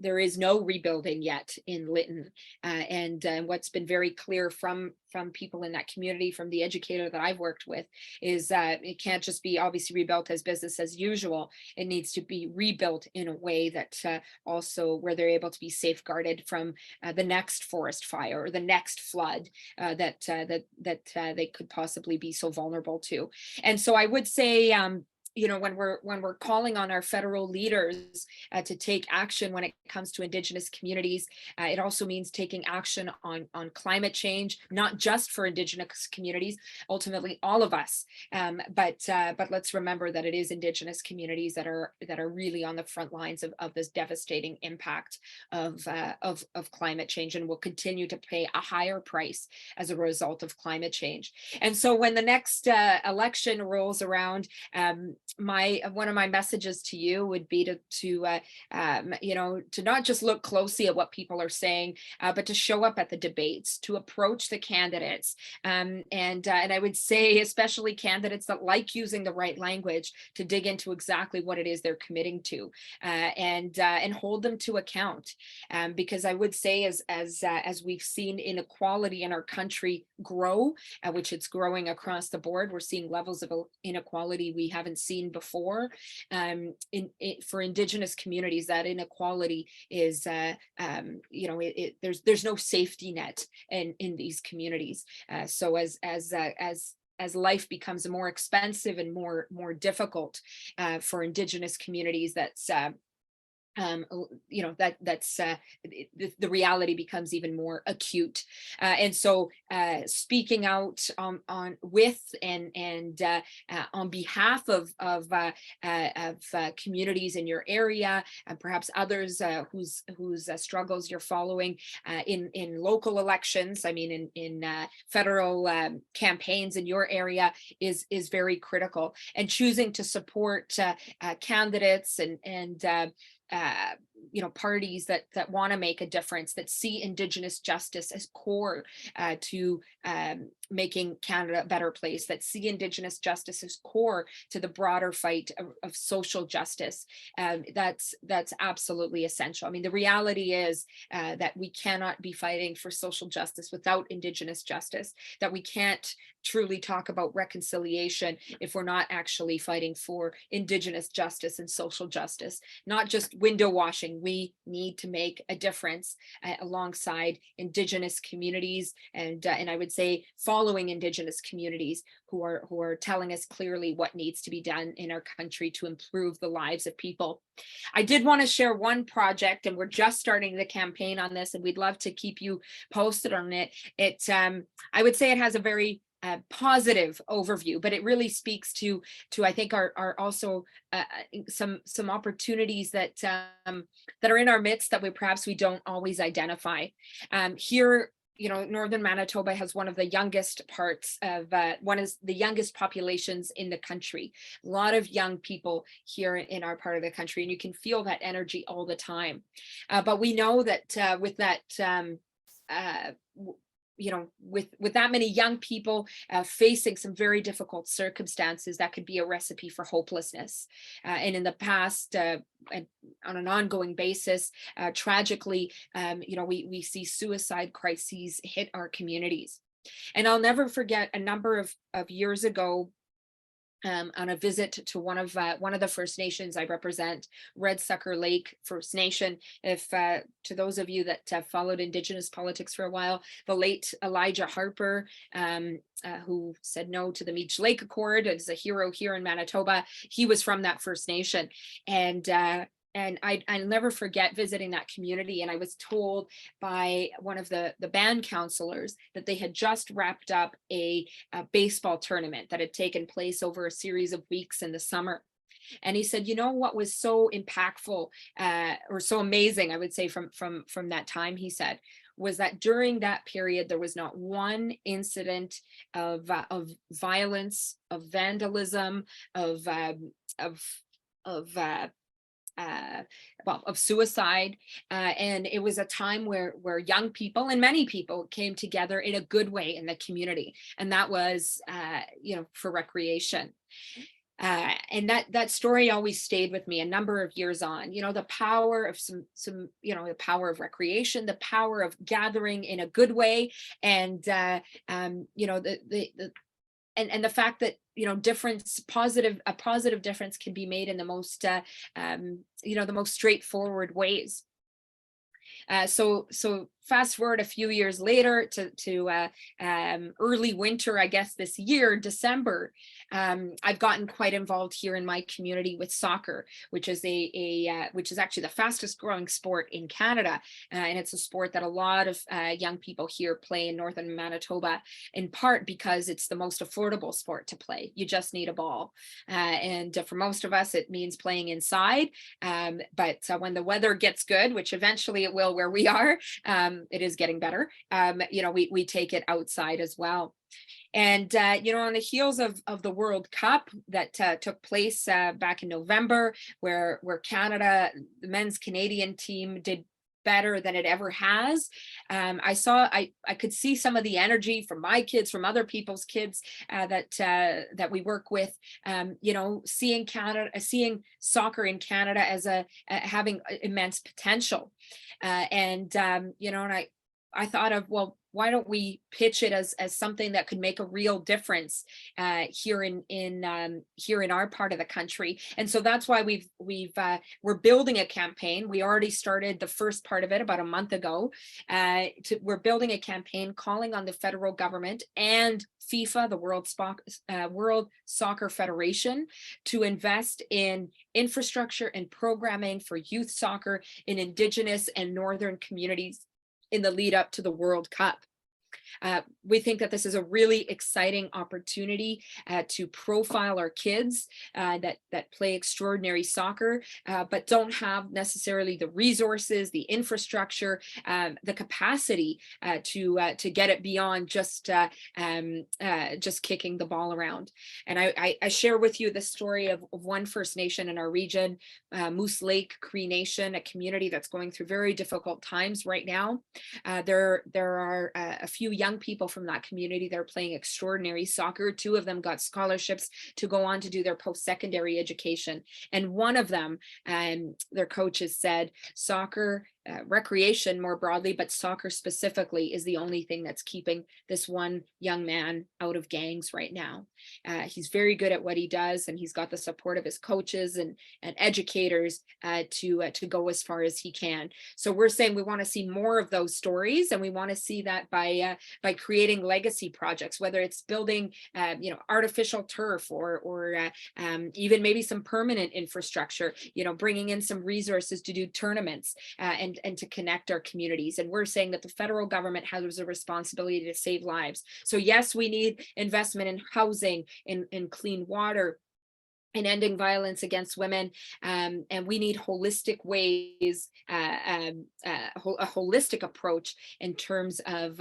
there is no rebuilding yet in Lytton, and what's been very clear from people in that community, from the educator that I've worked with, is that it can't just be obviously rebuilt as business as usual. It needs to be rebuilt in a way that also where they're able to be safeguarded from the next forest fire or the next flood that they could possibly be so vulnerable to. And so I would say, you know, when we're calling on our federal leaders to take action when it comes to Indigenous communities, it also means taking action on climate change, not just for Indigenous communities, ultimately all of us. But let's remember that it is Indigenous communities that are really on the front lines of this devastating impact of climate change, and will continue to pay a higher price as a result of climate change. And so when the next election rolls around, one of my messages to you would be to you know, to not just look closely at what people are saying, but to show up at the debates, to approach the candidates, and I would say especially candidates that like using the right language, to dig into exactly what it is they're committing to, and hold them to account, because I would say as we've seen inequality in our country grow, which it's growing across the board, we're seeing levels of inequality we haven't seen before. For Indigenous communities, that inequality is, you know, there's no safety net in these communities. So as life becomes more expensive and more difficult for Indigenous communities, that's you know, that's the reality becomes even more acute, and so speaking out on with and on behalf of communities in your area, and perhaps others whose struggles you're following in local elections, I mean in federal campaigns in your area, is very critical. And choosing to support candidates and parties that want to make a difference, that see Indigenous justice as core to making Canada a better place, that see Indigenous justice as core to the broader fight of social justice. That's absolutely essential. I mean, the reality is that we cannot be fighting for social justice without Indigenous justice, that we can't truly talk about reconciliation if we're not actually fighting for Indigenous justice and social justice, not just window washing. We need to make a difference alongside Indigenous communities and I would say following Indigenous communities who are telling us clearly what needs to be done in our country to improve the lives of people. I did want to share one project, and we're just starting the campaign on this, and we'd love to keep you posted on it. I would say it has a very positive overview, but it really speaks to I think are also some opportunities that are in our midst that perhaps we don't always identify. Here, Northern Manitoba has one of the youngest parts of one of the youngest populations in the country. A lot of young people here in our part of the country, and you can feel that energy all the time. But we know that with that with that many young people facing some very difficult circumstances, that could be a recipe for hopelessness. And in the past, and on an ongoing basis, tragically, we see suicide crises hit our communities. And I'll never forget a number of years ago, on a visit to one of the First Nations I represent, Red Sucker Lake First Nation. If to those of you that followed Indigenous politics for a while, the late Elijah Harper, who said no to the Meech Lake Accord, is a hero here in Manitoba. He was from that First Nation, and I'll never forget visiting that community, and I was told by one of the band counselors that they had just wrapped up a baseball tournament that had taken place over a series of weeks in the summer. And he said, what was so impactful or so amazing, I would say from that time, he said, was that during that period, there was not one incident of violence, of vandalism, of suicide, and it was a time where young people and many people came together in a good way in the community, and that was for recreation. And that story always stayed with me a number of years on. The power of the power of recreation, the power of gathering in a good way, and and the fact that a positive difference can be made in the most the most straightforward ways. So fast forward a few years later to early winter, I guess this year, December, I've gotten quite involved here in my community with soccer, which is which is actually the fastest growing sport in Canada, and it's a sport that a lot of young people here play in Northern Manitoba, in part because it's the most affordable sport to play. You just need a ball, and for most of us, it means playing inside. But when the weather gets good, which eventually it will where we are, it is getting better. We take it outside as well. And, on the heels of the World Cup that took place back in November, where Canada, the men's Canadian team, did better than it ever has. I could see some of the energy from my kids, from other people's kids that we work with, seeing soccer in Canada as having immense potential. And I thought of, well, why don't we pitch it as something that could make a real difference here in our part of the country? And so that's why we're building a campaign. We already started the first part of it about a month ago. We're building a campaign calling on the federal government and FIFA, the World Soccer Federation, to invest in infrastructure and programming for youth soccer in Indigenous and Northern communities in the lead up to the World Cup. We think that this is a really exciting opportunity to profile our kids that play extraordinary soccer, but don't have necessarily the resources, the infrastructure, the capacity to get it beyond just kicking the ball around. And I share with you the story of one First Nation in our region, Moose Lake Cree Nation, a community that's going through very difficult times right now. There are a few young people from that community that are playing extraordinary soccer. Two of them got scholarships to go on to do their post-secondary education. And one of them, their coaches said, soccer, recreation more broadly, but soccer specifically is the only thing that's keeping this one young man out of gangs right now. He's very good at what he does, and he's got the support of his coaches and educators to go as far as he can. So we're saying we want to see more of those stories, and we want to see that by creating legacy projects, whether it's building artificial turf or even maybe some permanent infrastructure, bringing in some resources to do tournaments and to connect our communities. And we're saying that the federal government has a responsibility to save lives. So yes, we need investment in housing, in clean water, and ending violence against women, and we need holistic ways, a holistic approach in terms of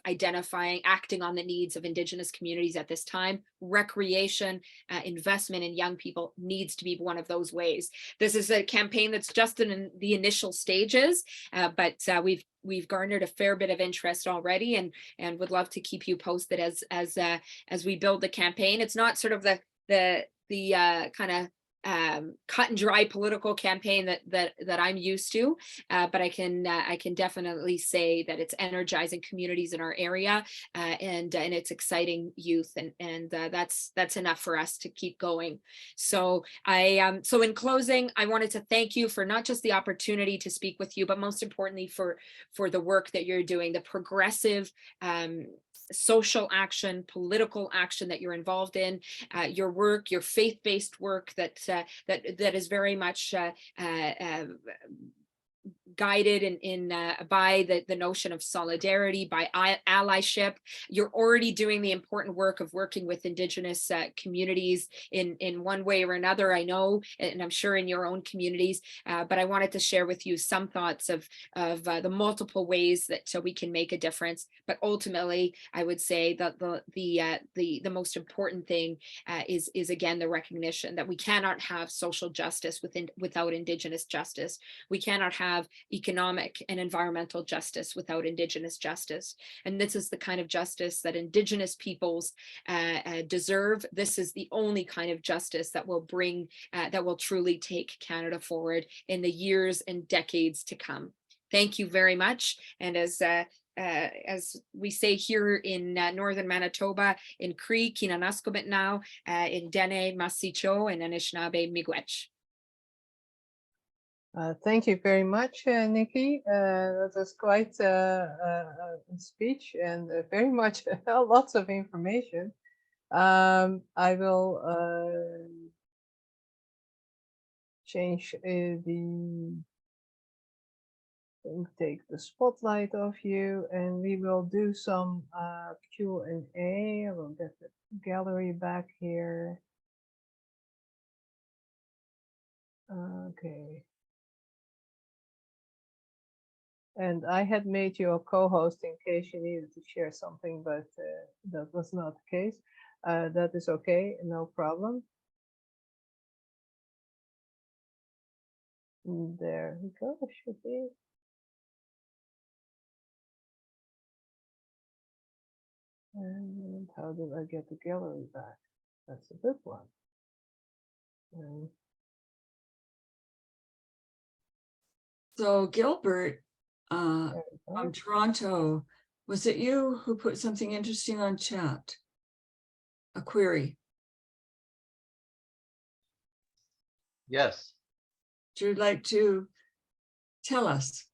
identifying, acting on the needs of Indigenous communities at this time. Recreation, investment in young people needs to be one of those ways. This is a campaign that's just in the initial stages, but we've garnered a fair bit of interest already, and would love to keep you posted as we build the campaign. It's not sort of the kind of cut and dry political campaign that I'm used to, but I can definitely say that it's energizing communities in our area, and it's exciting youth, and that's enough for us to keep going. So so in closing, I wanted to thank you for not just the opportunity to speak with you, but most importantly for the work that you're doing, the progressive social action, political action that you're involved in, your work, your faith-based work that is very much guided by the notion of solidarity, by allyship. You're already doing the important work of working with Indigenous communities in one way or another, I know, and I'm sure in your own communities, but I wanted to share with you some thoughts of the multiple ways that we can make a difference. But ultimately, I would say that the most important thing is again the recognition that we cannot have social justice without Indigenous justice. We cannot have economic and environmental justice without Indigenous justice. And this is the kind of justice that Indigenous peoples deserve. This is the only kind of justice that will truly take Canada forward in the years and decades to come. Thank you very much. And as we say here in northern Manitoba, in Cree, Kinanaskobit now, in Dene, Masicho, and Anishinaabe, Miigwech.
Thank you very much, Niki. That was quite a speech, and very much lots of information. I will change take the spotlight off you, and we will do some Q&A. I will get the gallery back here. Okay. And I had made you a co-host in case you needed to share something, but that was not the case. That is okay, no problem. There we go, it should be. And how do I get the gallery back? That's a good one.
So Gilbert, from Toronto, was it you who put something interesting on chat? A query.
Yes.
Would you like to tell us?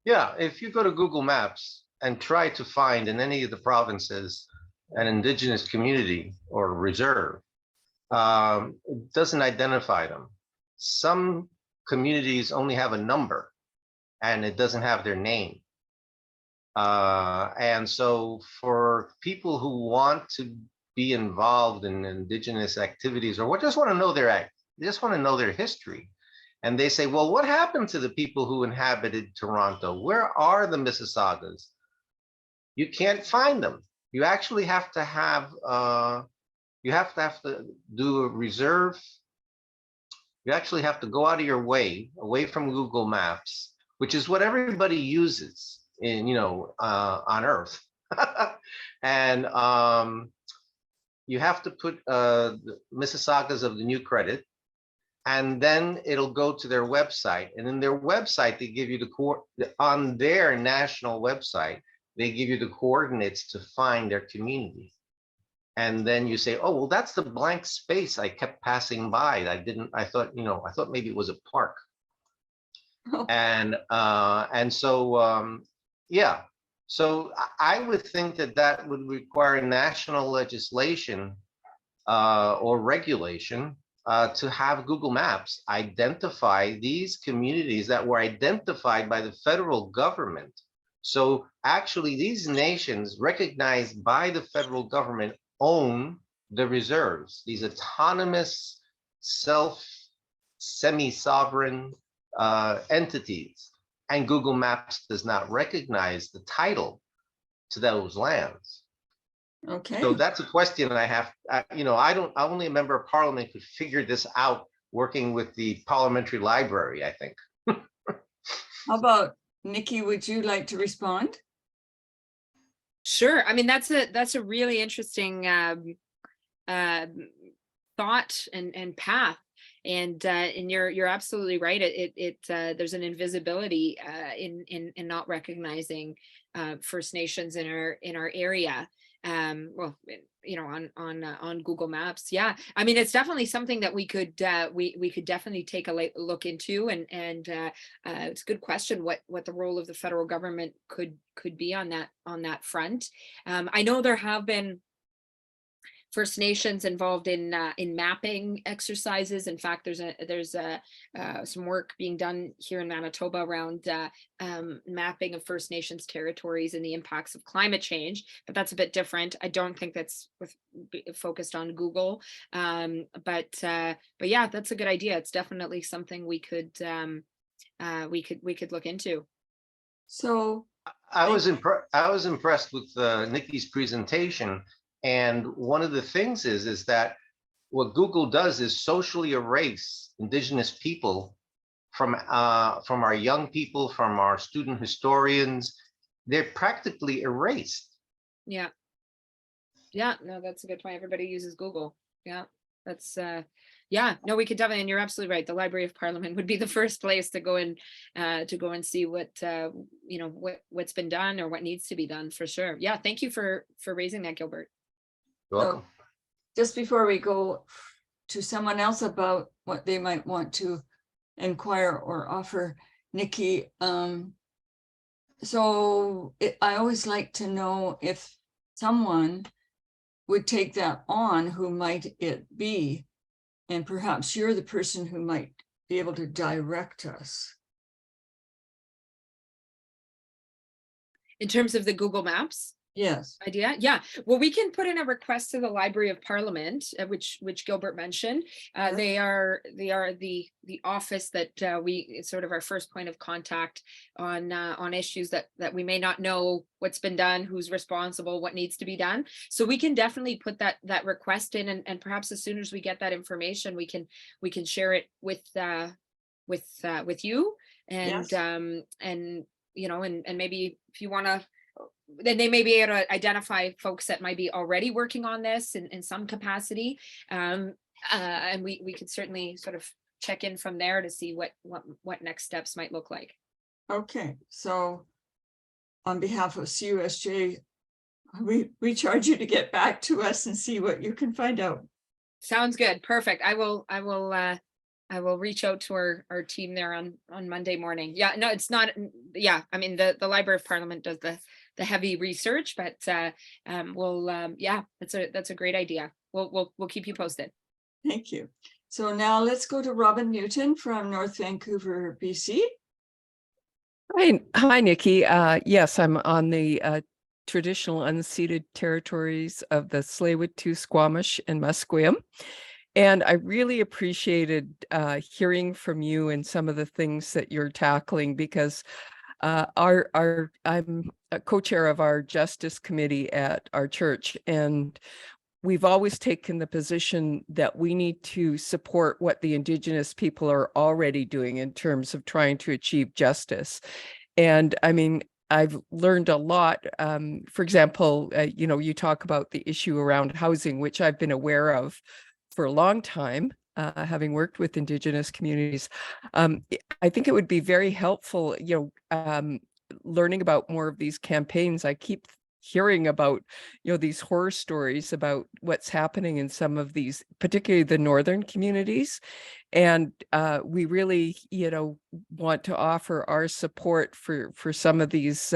Yeah, if you go to Google Maps and try to find in any of the provinces an Indigenous community or reserve, it doesn't identify them. Some communities only have a number and it doesn't have their name. And so for people who want to be involved in Indigenous activities or just want to know they just want to know their history. And they say, well, what happened to the people who inhabited Toronto? Where are the Mississaugas? You can't find them. You actually have to have to do a reserve. You actually have to go out of your way, away from Google Maps, which is what everybody uses in, on Earth. And you have to put the Mississaugas of the New Credit, and then it'll go to their website. And in their website, they give you on their national website, they give you the coordinates to find their community. And then you say, oh, well, that's the blank space I kept passing by. I thought maybe it was a park.
Oh.
And so, yeah. So I would think that would require national legislation or regulation to have Google Maps identify these communities that were identified by the federal government. So actually these nations recognized by the federal government own the reserves, these autonomous semi-sovereign entities. And Google Maps does not recognize the title to those lands.
Okay.
So that's a question I have. Only a member of parliament could figure this out working with the parliamentary library, I think.
How about Niki, would you like to respond?
Sure. I mean, that's a really interesting thought and path. And you're absolutely right. There's an invisibility in not recognizing First Nations in our area. On Google Maps. Yeah, I mean, it's definitely something that we could definitely take a look into, and it's a good question what the role of the federal government could be on that front. I know there have been First Nations involved in mapping exercises. In fact, there's some work being done here in Manitoba around mapping of First Nations territories and the impacts of climate change, but that's a bit different. I don't think that's focused on Google, but yeah, that's a good idea. It's definitely something we could look into.
So
I was impressed with Niki's presentation. And one of the things is that what Google does is socially erase Indigenous people from our young people, from our student historians. They're practically erased.
Yeah, no, that's a good point. Everybody uses Google. Yeah, that's no, we could definitely, and you're absolutely right. The Library of Parliament would be the first place to go and see what what's been done or what needs to be done, for sure. Yeah, thank you for raising that, Gilbert.
You're welcome.
Just before we go to someone else about what they might want to inquire or offer, Niki, I always like to know if someone would take that on, who might it be? And perhaps you're the person who might be able to direct us.
In terms of the Google Maps
Yes.
idea, yeah. Well, we can put in a request to the Library of Parliament, which Gilbert mentioned. They are the office that it's sort of our first point of contact on issues that we may not know what's been done, who's responsible, what needs to be done. So we can definitely put that request in, and perhaps as soon as we get that information, we can share it with you, and
Yes.
and maybe if you want to, then they may be able to identify folks that might be already working on this in some capacity, and we could certainly sort of check in from there to see what next steps might look like.
Okay, so on behalf of CUSJ, we charge you to get back to us and see what you can find out.
Sounds good. Perfect. I will reach out to our team there on Monday morning. Yeah, no, it's not. Yeah, I mean, the Library of Parliament does the heavy research, but yeah, that's a great idea. We'll keep you posted.
Thank you. So now let's go to Robin Newton from North Vancouver, BC.
Hi, Nikki. Yes, I'm on the traditional unceded territories of the Tsleil-Waututh, Squamish, and Musqueam. And I really appreciated hearing from you and some of the things that you're tackling, because I'm a co-chair of our justice committee at our church, and we've always taken the position that we need to support what the Indigenous people are already doing in terms of trying to achieve justice. And I mean, I've learned a lot. For example, you talk about the issue around housing, which I've been aware of for a long time, having worked with Indigenous communities. I think it would be very helpful, learning about more of these campaigns. I keep hearing about, these horror stories about what's happening in some of these, particularly the northern communities. And we really, want to offer our support for some of these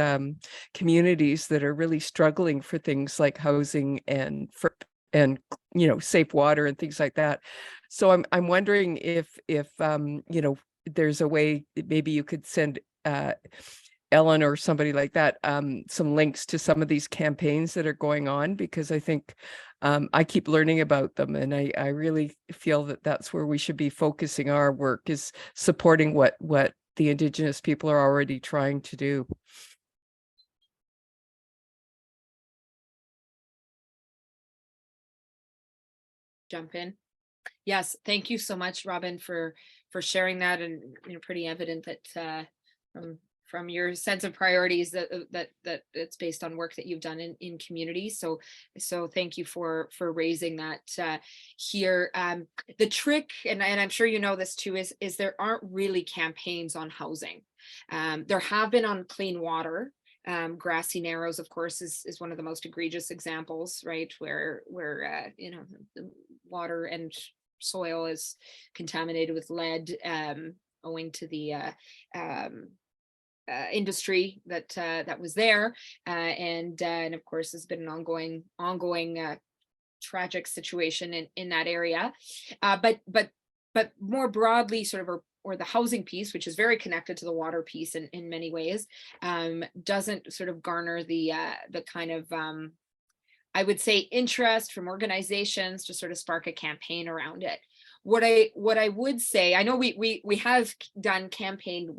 communities that are really struggling for things like housing and safe water and things like that. So I'm wondering if there's a way maybe you could send Ellen or somebody like that some links to some of these campaigns that are going on, because I think I keep learning about them, and I really feel that that's where we should be focusing our work, is supporting what the Indigenous people are already trying to do.
Jump in. Yes, thank you so much, Robin, for sharing that, and pretty evident that from your sense of priorities that it's based on work that you've done in communities. So thank you for raising that here. The trick, and I'm sure you know this too, is there aren't really campaigns on housing. There have been on clean water. Grassy Narrows, of course, is one of the most egregious examples, right? Where the water and soil is contaminated with lead, owing to the industry that was there, and of course has been an ongoing tragic situation in that area. But more broadly, sort of, or the housing piece, which is very connected to the water piece in many ways, doesn't sort of garner the kind of I would say interest from organizations to sort of spark a campaign around it. What I would say, I know we have done campaign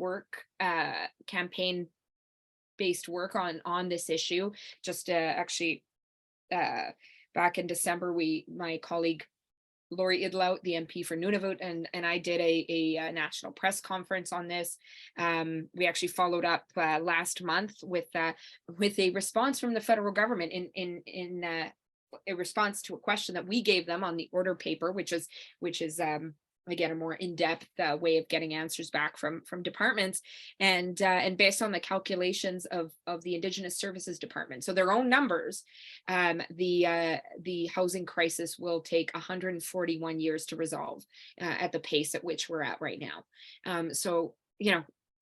based work on this issue. Just actually back in December, my colleague Lawry, the MP for Nunavut, and I did a national press conference on this. We actually followed up last month with a response from the federal government in a response to a question that we gave them on the order paper, which is again a more in-depth way of getting answers back from departments, and based on the calculations of the Indigenous Services Department, so their own numbers, the housing crisis will take 141 years to resolve at the pace at which we're at right now. So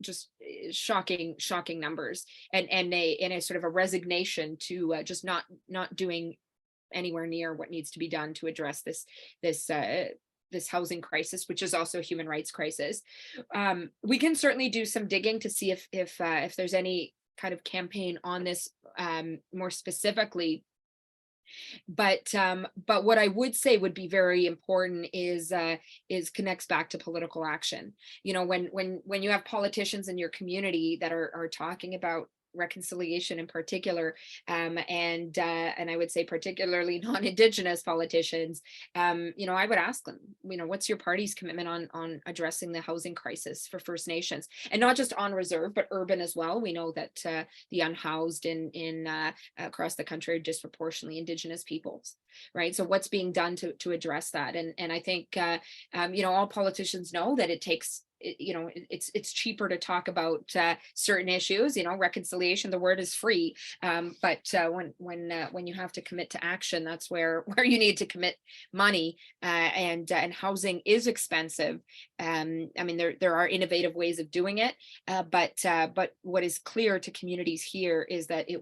just shocking numbers, and a sort of a resignation to just not doing anywhere near what needs to be done to address this housing crisis, which is also a human rights crisis. We can certainly do some digging to see if there's any kind of campaign on this more specifically. But what I would say would be very important is connects back to political action. When you have politicians in your community that are talking about reconciliation in particular, and I would say particularly non-Indigenous politicians, I would ask them, what's your party's commitment on addressing the housing crisis for First Nations, and not just on reserve, but urban as well. We know that the unhoused in across the country are disproportionately Indigenous peoples, right? So what's being done to address that? And I think all politicians know that it takes, it's cheaper to talk about certain issues, reconciliation, the word is free, but when you have to commit to action, that's where you need to commit money, and housing is expensive. I mean, there are innovative ways of doing it, but what is clear to communities here is that it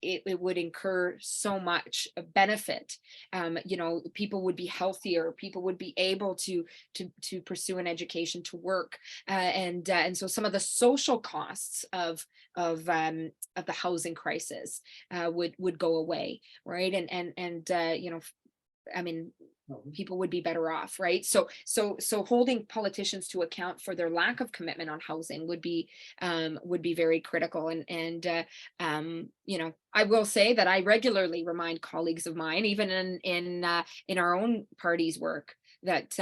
it would incur so much benefit. You know, people would be healthier, people would be able to pursue an education, to work, and so some of the social costs of the housing crisis would go away, right? And you know, I mean, people would be better off, right? So holding politicians to account for their lack of commitment on housing would be very critical. And you know, I will say that I regularly remind colleagues of mine, even in our own party's work, that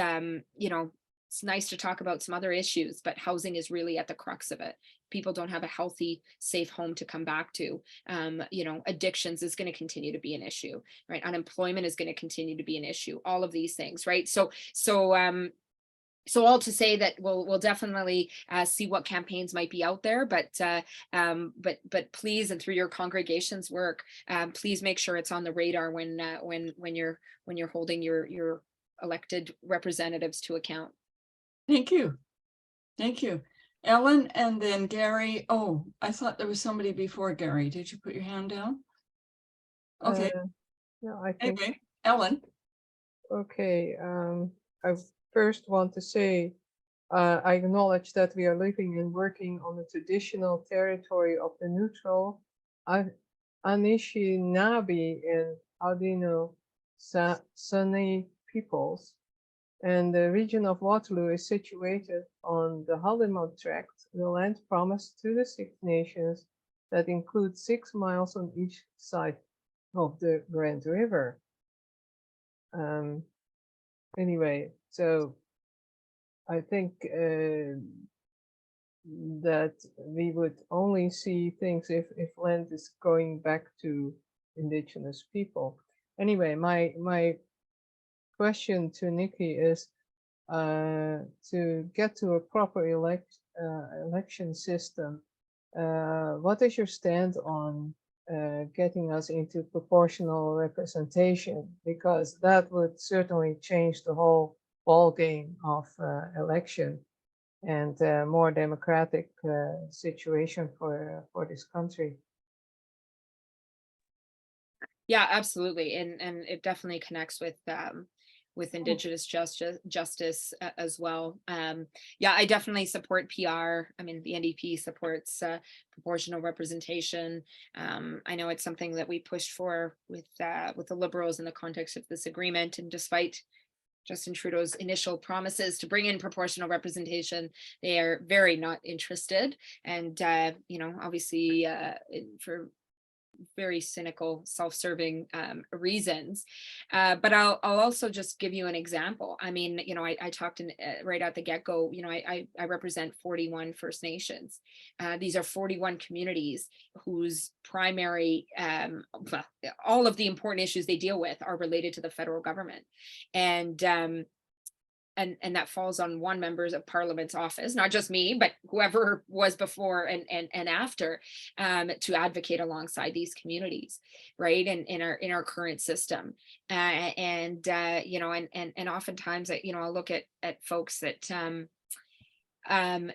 you know, it's nice to talk about some other issues, but housing is really at the crux of it. People don't have a healthy, safe home to come back to. You know, addictions is going to continue to be an issue, right? Unemployment is going to continue to be an issue. All of these things, right? So all to say that we'll definitely see what campaigns might be out there, but please, and through your congregation's work, please make sure it's on the radar when you're holding your elected representatives to account.
Thank you. Thank you. Ellen, and then Gary. Oh, I thought there was somebody before Gary. Did you put your hand down? Okay.
No, I think.
Anyway, Ellen.
Okay. I first want to say I acknowledge that we are living and working on the traditional territory of the neutral Anishinaabe and Haudenosaunee peoples. And the region of Waterloo is situated on the Haldimand Tract, the land promised to the Six Nations that includes 6 miles on each side of the Grand River. Anyway, so I think that we would only see things if land is going back to Indigenous people. Anyway, my question to Niki is to get to a proper election system. What is your stand on getting us into proportional representation? Because that would certainly change the whole ball game of election and more democratic situation for this country.
Yeah, absolutely, and it definitely connects with Indigenous justice as well. Yeah, I definitely support PR. I mean, the NDP supports proportional representation. I know it's something that we pushed for with the Liberals in the context of this agreement, and despite Justin Trudeau's initial promises to bring in proportional representation, they are very not interested. And you know, obviously for very cynical, self-serving reasons. But I'll also just give you an example. I mean, you know, I talked right at the get-go, you know, I represent 41 First Nations. These are 41 communities whose primary, well, all of the important issues they deal with are related to the federal government. And that falls on one member of Parliament's office, not just me, but whoever was before and after, to advocate alongside these communities, right? And in our current system, you know, and oftentimes, you know, I'll look at folks that,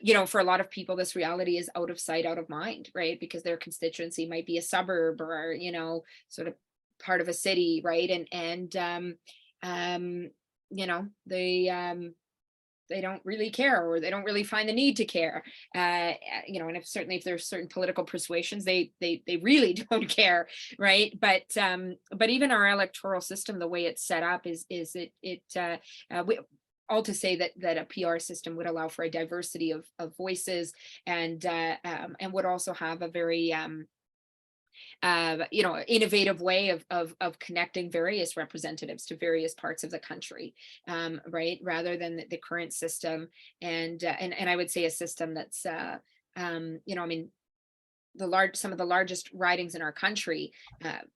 you know, for a lot of people, this reality is out of sight, out of mind, right? Because their constituency might be a suburb or, you know, sort of part of a city, right? You know, they don't really care, or they don't really find the need to care. You know, and certainly if there's certain political persuasions, they really don't care, right? But even our electoral system, the way it's set up, all to say that a PR system would allow for a diversity of voices, and would also have a very you know, innovative way of connecting various representatives to various parts of the country, right? Rather than the current system, and I would say a system that's, you know, I mean, some of the largest ridings in our country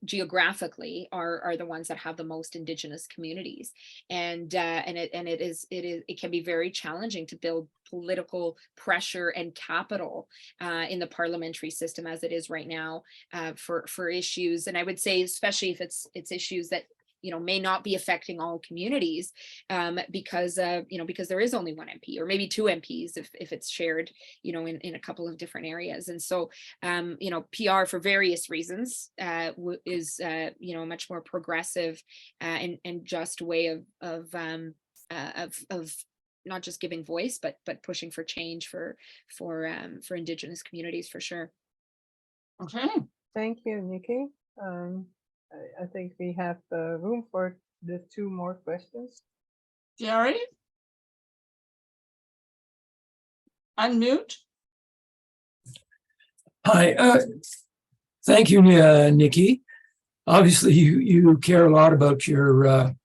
geographically are the ones that have the most Indigenous communities, and it can be very challenging to build political pressure and capital in the parliamentary system as it is right now for issues. And I would say, especially if it's issues that may not be affecting all communities, because there is only one MP or maybe two MPs if it's shared, in a couple of different areas. And so, PR for various reasons is, a much more progressive and just way of not just giving voice, but pushing for change for Indigenous communities, for sure.
Okay.
Thank you, Niki. I think we have room for the two more questions.
Jerry? Unmute.
Hi, thank you, Niki. Obviously, you care a lot about your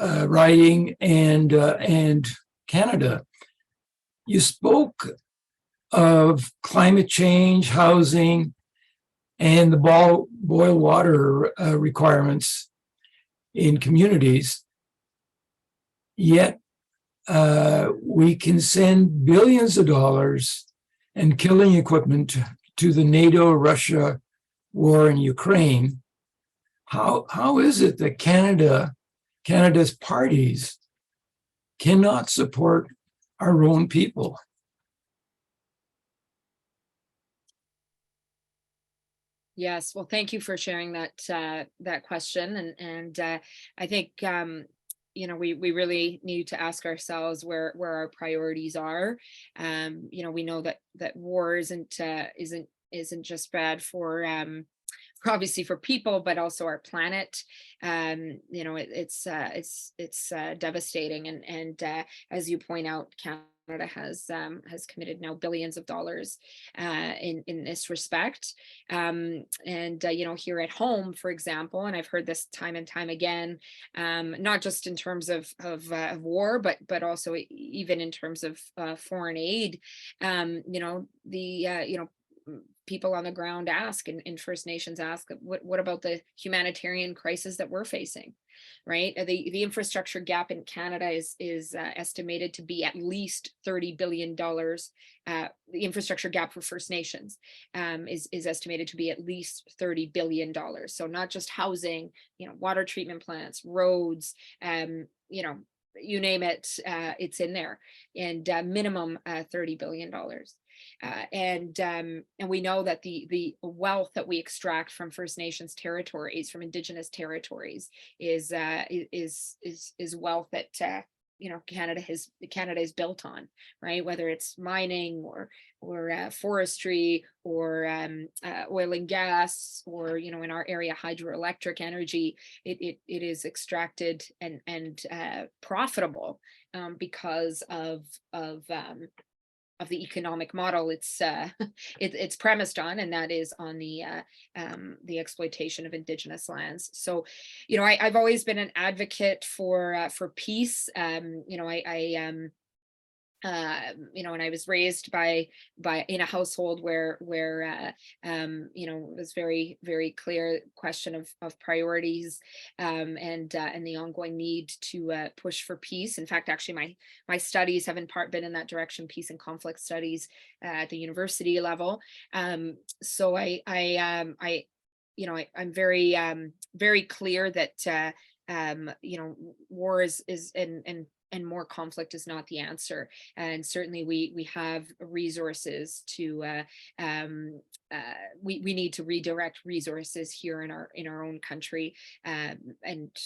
writing and Canada. You spoke of climate change, housing, and the boil water requirements in communities. Yet we can send billions of dollars and killing equipment to the NATO-Russia war in Ukraine. How is it that Canada's parties cannot support our own people?
Yes, well, thank you for sharing that question, and I think we really need to ask ourselves where our priorities are. We know that war isn't just bad for obviously for people, but also our planet. It's devastating, and as you point out, Canada has committed now billions of dollars in this respect. Here at home, for example, and I've heard this time and time again, not just in terms of war, but also even in terms of foreign aid. People on the ground ask, and First Nations ask, what about the humanitarian crisis that we're facing, right? The infrastructure gap in Canada is estimated to be at least $30 billion. The infrastructure gap for First Nations is estimated to be at least $30 billion. So not just housing, water treatment plants, roads, you name it, it's in there, and minimum $30 billion. And we know that the wealth that we extract from First Nations territories, from Indigenous territories, is wealth that Canada is built on, right? Whether it's mining or forestry or oil and gas, or in our area hydroelectric energy, it is extracted and profitable because of the economic model it's premised on, and that is on the exploitation of Indigenous lands. So, I've always been an advocate for peace. And I was raised in a household where it was very, very clear question of priorities, and the ongoing need to push for peace. In fact, actually, my studies have in part been in that direction, peace and conflict studies at the university level. So I'm very, very clear that war is and more conflict is not the answer. And certainly we have resources to we need to redirect resources here in our own country, and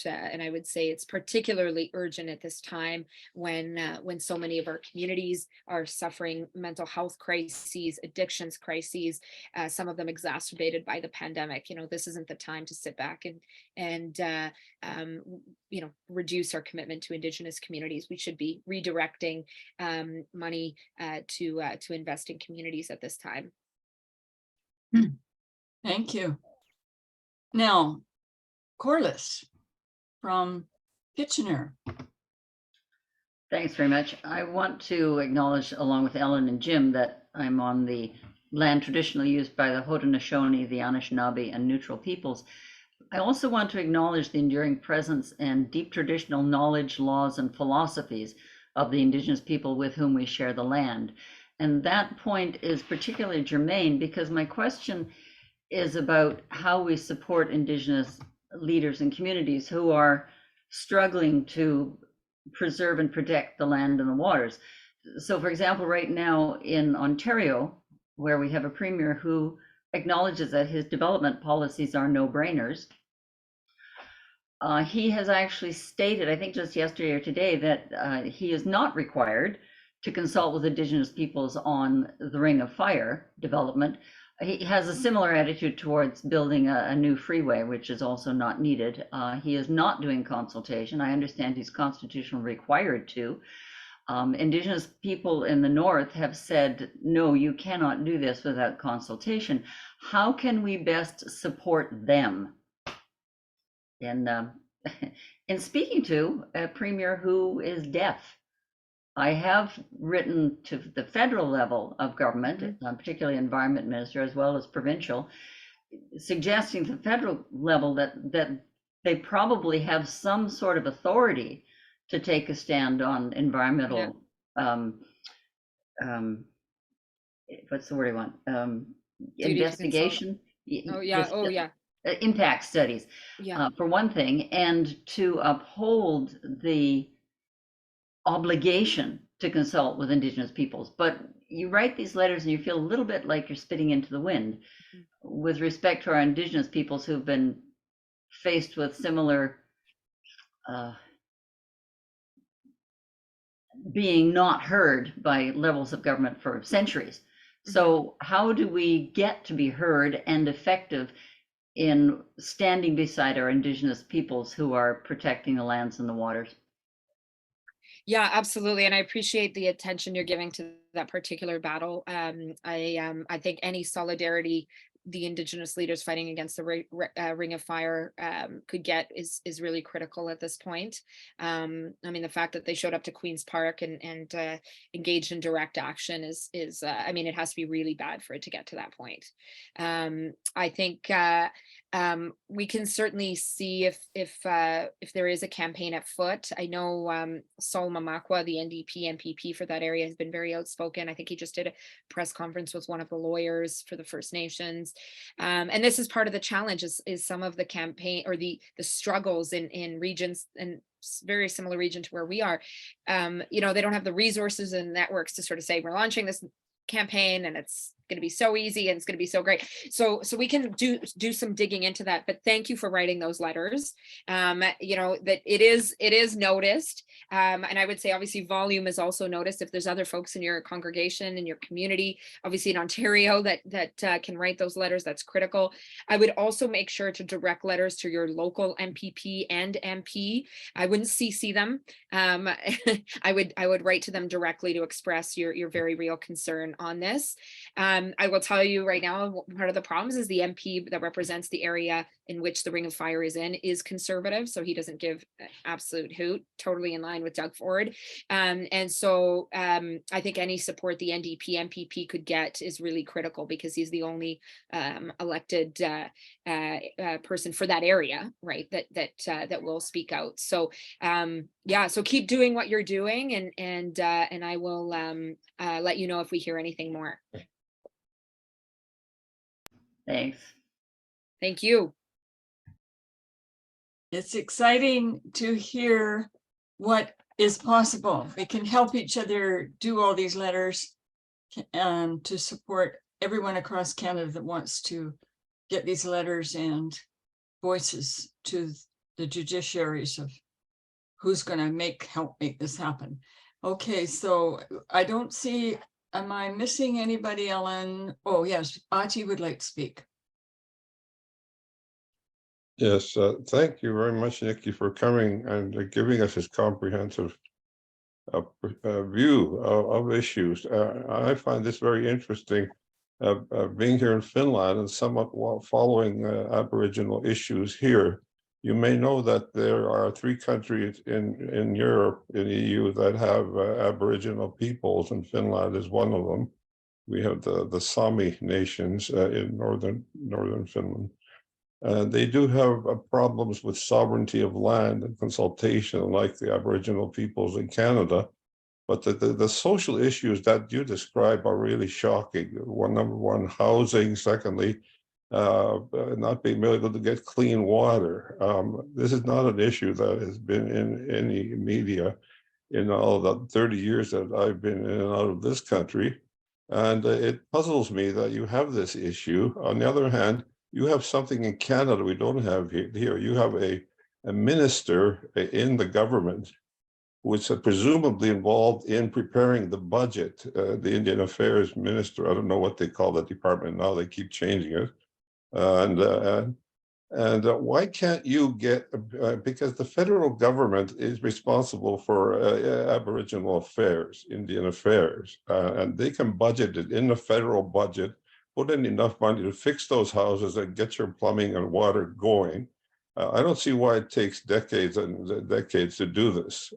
I would say it's particularly urgent at this time when so many of our communities are suffering mental health crises, addictions crises, some of them exacerbated by the pandemic. This isn't the time to sit back and reduce our commitment to Indigenous communities. We should be redirecting money to invest in communities at this time.
Thank you. Now, Corliss from Kitchener.
Thanks very much. I want to acknowledge, along with Ellen and Jim, that I'm on the land traditionally used by the Haudenosaunee, the Anishinaabe, and neutral peoples. I also want to acknowledge the enduring presence and deep traditional knowledge, laws, and philosophies of the Indigenous people with whom we share the land. And that point is particularly germane because my question is about how we support Indigenous leaders and communities who are struggling to preserve and protect the land and the waters. So for example, right now in Ontario, where we have a premier who acknowledges that his development policies are no-brainers, he has actually stated, I think just yesterday or today, that he is not required to consult with Indigenous peoples on the Ring of Fire development. He has a similar attitude towards building a new freeway, which is also not needed. He is not doing consultation. I understand he's constitutionally required to. Indigenous people in the North have said, no, you cannot do this without consultation. How can we best support them in speaking to a premier who is deaf? I have written to the federal level of government, particularly environment minister, as well as provincial, suggesting to the federal level that they probably have some sort of authority to take a stand on environmental, what's the word I want? Investigation.
Oh, yeah. Oh, yeah.
Impact studies,
Yeah.
for one thing, and to uphold the obligation to consult with Indigenous peoples. But you write these letters and you feel a little bit like you're spitting into the wind with respect to our Indigenous peoples who've been faced with similar being not heard by levels of government for centuries. So how do we get to be heard and effective in standing beside our Indigenous peoples who are protecting the lands and the waters?
Yeah, absolutely. And I appreciate the attention you're giving to that particular battle. I think any solidarity the Indigenous leaders fighting against the Ring of Fire could get is really critical at this point. I mean, the fact that they showed up to Queen's Park and engaged in direct action is I mean, it has to be really bad for it to get to that point. I think we can certainly see if there is a campaign at foot. I know Sol Mamakwa, the NDP MPP for that area, has been very outspoken. I think he just did a press conference with one of the lawyers for the First Nations. And this is part of the challenge is some of the campaign or the struggles in regions and very similar region to where we are. You know, they don't have the resources and networks to sort of say, we're launching this campaign and it's going to be so easy and it's going to be so great. So we can do some digging into that. But thank you for writing those letters. You know, that it is noticed. And I would say obviously volume is also noticed. If there's other folks in your congregation, in your community, obviously in Ontario that can write those letters, that's critical. I would also make sure to direct letters to your local MPP and MP. I wouldn't CC them. I would write to them directly to express your very real concern on this. I will tell you right now, part of the problems is the MP that represents the area in which the Ring of Fire is in is conservative. So he doesn't give an absolute hoot, totally in line with Doug Ford. And so I think any support the NDP MPP could get is really critical because he's the only elected person for that area, right, that will speak out. So yeah, so keep doing what you're doing and I will let you know if we hear anything more.
Thanks.
Thank you.
It's exciting to hear what is possible. We can help each other do all these letters to support everyone across Canada that wants to get these letters and voices to the judiciaries of who's going to help make this happen. Okay, so I don't see, am I missing anybody, Ellen? Oh, yes, Ati would like to speak.
Yes, thank you very much, Niki, for coming and giving us this comprehensive view of issues. I find this very interesting, being here in Finland and somewhat following Aboriginal issues here. You may know that there are 3 countries in Europe, in the EU, that have Aboriginal peoples, and Finland is one of them. We have the Sami nations in northern Finland. They do have problems with sovereignty of land and consultation, like the Aboriginal peoples in Canada. But the social issues that you describe are really shocking. Number one, housing. Secondly, not being able to get clean water. This is not an issue that has been in any media in all the 30 years that I've been in and out of this country. And it puzzles me that you have this issue. On the other hand, you have something in Canada we don't have here. You have a minister in the government who is presumably involved in preparing the budget, the Indian Affairs Minister. I don't know what they call the department now, they keep changing it. And why can't you get, because the federal government is responsible for Aboriginal affairs, Indian affairs, and they can budget it in the federal budget, put in enough money to fix those houses and get your plumbing and water going. I don't see why it takes decades and decades to do this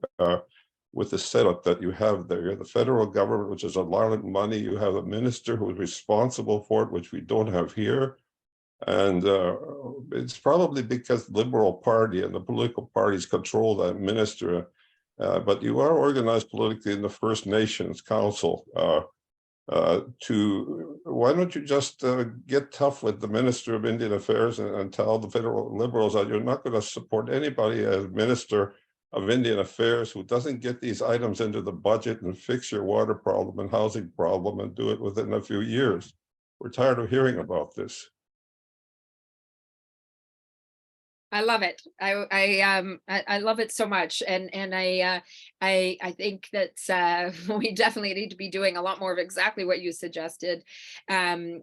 with the setup that you have there. You have the federal government, which is a lot of money. You have a minister who is responsible for it, which we don't have here. And it's probably because the Liberal Party and the political parties control that minister. But you are organized politically in the First Nations Council. Why don't you just get tough with the Minister of Indian Affairs and tell the federal Liberals that you're not going to support anybody as Minister of Indian Affairs who doesn't get these items into the budget and fix your water problem and housing problem and do it within a few years. We're tired of hearing about this.
I love it. I love it so much, and I think that we definitely need to be doing a lot more of exactly what you suggested. And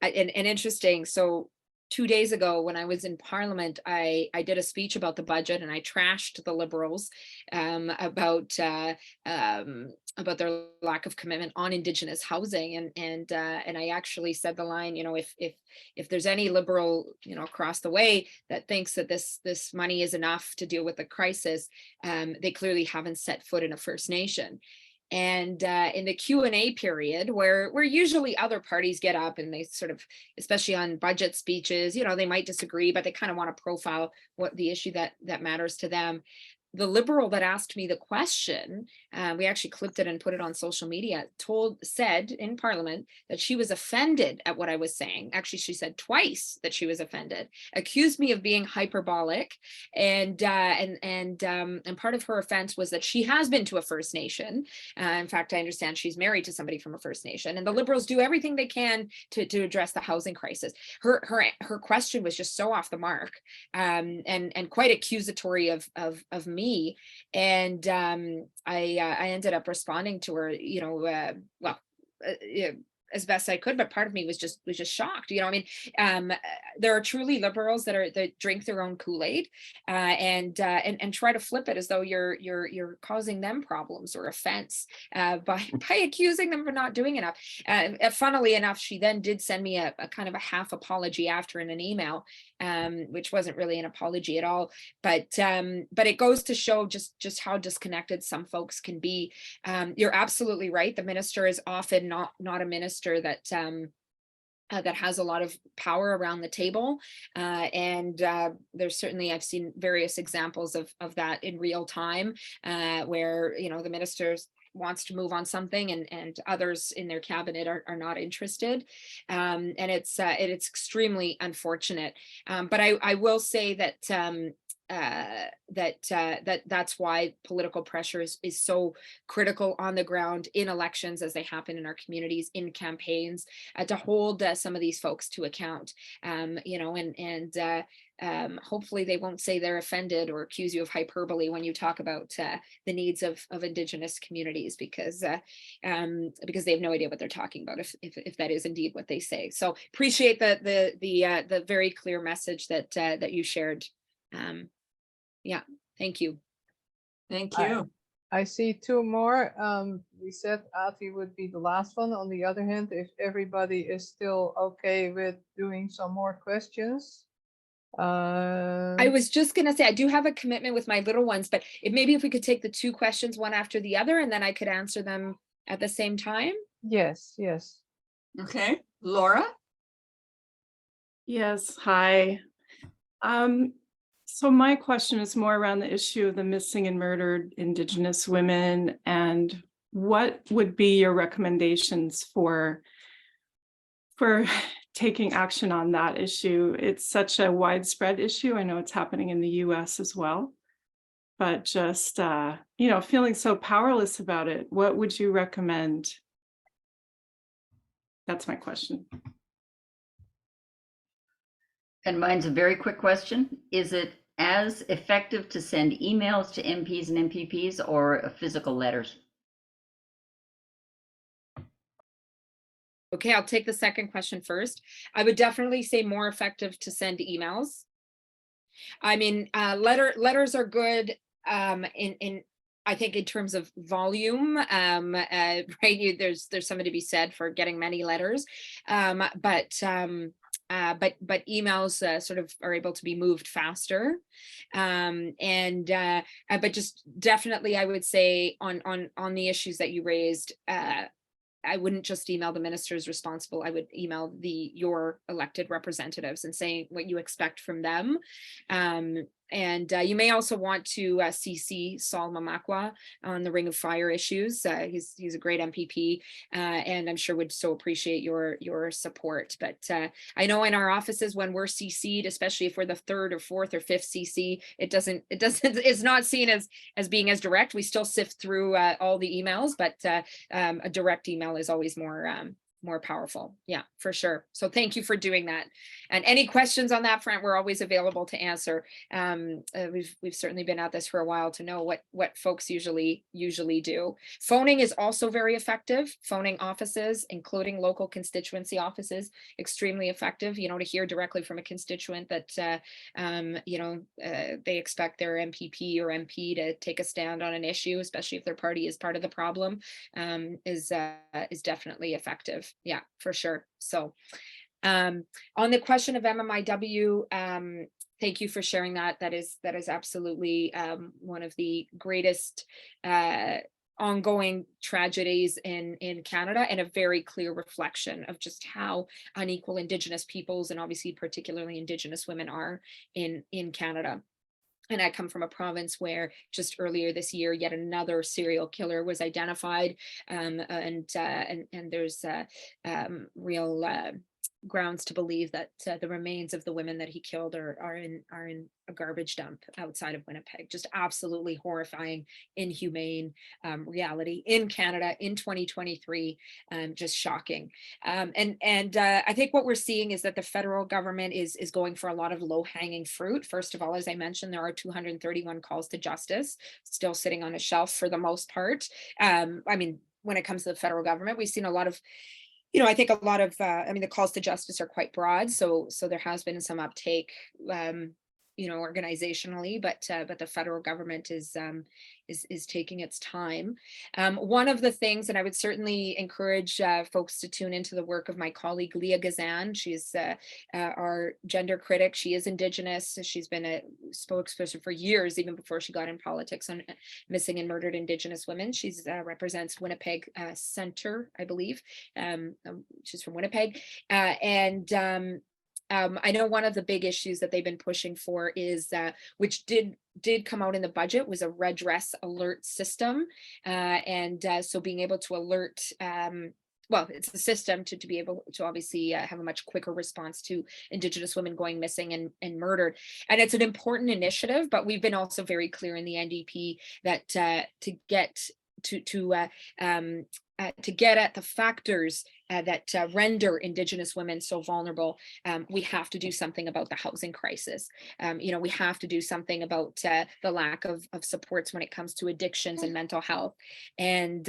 interesting. So 2 days ago, when I was in Parliament, I did a speech about the budget, and I trashed the Liberals about their lack of commitment on Indigenous housing, and I actually said the line, you know, if there's any Liberal, you know, across the way that thinks that this money is enough to deal with the crisis, they clearly haven't set foot in a First Nation. And in the Q&A period, where usually other parties get up and they sort of, especially on budget speeches, you know, they might disagree, but they kind of want to profile what the issue that matters to them. The Liberal that asked me the question, we actually clipped it and put it on social media, said in Parliament that she was offended at what I was saying. Actually, she said twice that she was offended, accused me of being hyperbolic, and part of her offense was that she has been to a First Nation. In fact, I understand she's married to somebody from a First Nation, and the Liberals do everything they can to address the housing crisis. Her question was just so off the mark, and quite accusatory of me. And I ended up responding to her, you know, as best I could, but part of me was just shocked. You know, I mean, there are truly Liberals that drink their own Kool-Aid and try to flip it as though you're causing them problems or offense by accusing them for not doing enough. Funnily enough, she then did send me a kind of a half apology after in an email, which wasn't really an apology at all. But it goes to show just how disconnected some folks can be. You're absolutely right. The minister is often not a minister that has a lot of power around the table, and there's certainly, I've seen various examples of that in real time, where, you know, the minister wants to move on something and others in their cabinet are not interested, and it's extremely unfortunate. But I will say that that's why political pressure is so critical on the ground in elections as they happen in our communities, in campaigns, to hold some of these folks to account, you know, and hopefully they won't say they're offended or accuse you of hyperbole when you talk about the needs of Indigenous communities, because they have no idea what they're talking about if that is indeed what they say. So appreciate the very clear message that you shared. Yeah, thank you.
Thank you.
I see two more. We said Ati would be the last one. On the other hand, if everybody is still okay with doing some more questions.
I was just going to say, I do have a commitment with my little ones, but maybe if we could take the two questions one after the other, and then I could answer them at the same time.
Yes.
Okay, Laura.
Yes, hi. So my question is more around the issue of the missing and murdered Indigenous women, and what would be your recommendations for for taking action on that issue. It's such a widespread issue. I know it's happening in the US as well, but just, you know, feeling so powerless about it, what would you recommend? That's my question.
And mine's a very quick question. Is it as effective to send emails to MPs and MPPs or physical letters?
Okay, I'll take the second question first. I would definitely say more effective to send emails. I mean, letters are good in I think in terms of volume, right? There's something to be said for getting many letters, but emails sort of are able to be moved faster, but just definitely I would say on the issues that you raised, I wouldn't just email the ministers responsible. I would email your elected representatives and say what you expect from them. You may also want to CC Saul Mamakwa on the Ring of Fire issues. He's a great MPP, and I'm sure would so appreciate your support. But I know in our offices when we're CC'd, especially if we're the third or fourth or fifth CC, it's not seen as being as direct. We still sift through all the emails, but a direct email is always more powerful. Yeah, for sure. So thank you for doing that. And any questions on that front, we're always available to answer. We've certainly been at this for a while to know what folks usually do. Phoning is also very effective. Phoning offices, including local constituency offices, extremely effective. You know, to hear directly from a constituent that they expect their MPP or MP to take a stand on an issue, especially if their party is part of the problem, is definitely effective. Yeah, for sure. So on the question of MMIW, thank you for sharing that. That is absolutely one of the greatest ongoing tragedies in Canada, and a very clear reflection of just how unequal Indigenous peoples, and obviously particularly Indigenous women, are in Canada. And I come from a province where just earlier this year, yet another serial killer was identified, and there's real grounds to believe that the remains of the women that he killed are in a garbage dump outside of Winnipeg. Just absolutely horrifying, inhumane reality in Canada in 2023. Just shocking. I think what we're seeing is that the federal government is going for a lot of low-hanging fruit. First of all, as I mentioned, there are 231 calls to justice still sitting on a shelf for the most part. I mean, when it comes to the federal government, we've seen a lot of, I think a lot of, the calls to justice are quite broad. So there has been some uptake, organizationally, but the federal government is taking its time. One of the things, and I would certainly encourage folks to tune into the work of my colleague Leah Gazan. She's our gender critic. She is Indigenous. She's been a spokesperson for years, even before she got in politics, on missing and murdered Indigenous women. She's represents Winnipeg Center, I believe. She's from Winnipeg, I know one of the big issues that they've been pushing for is, which did come out in the budget, was a redress alert system. So being able to alert, it's a system to be able to obviously have a much quicker response to Indigenous women going missing and murdered. And it's an important initiative, but we've been also very clear in the NDP that to get at the factors that render Indigenous women so vulnerable, we have to do something about the housing crisis. We have to do something about the lack of supports when it comes to addictions and mental health, and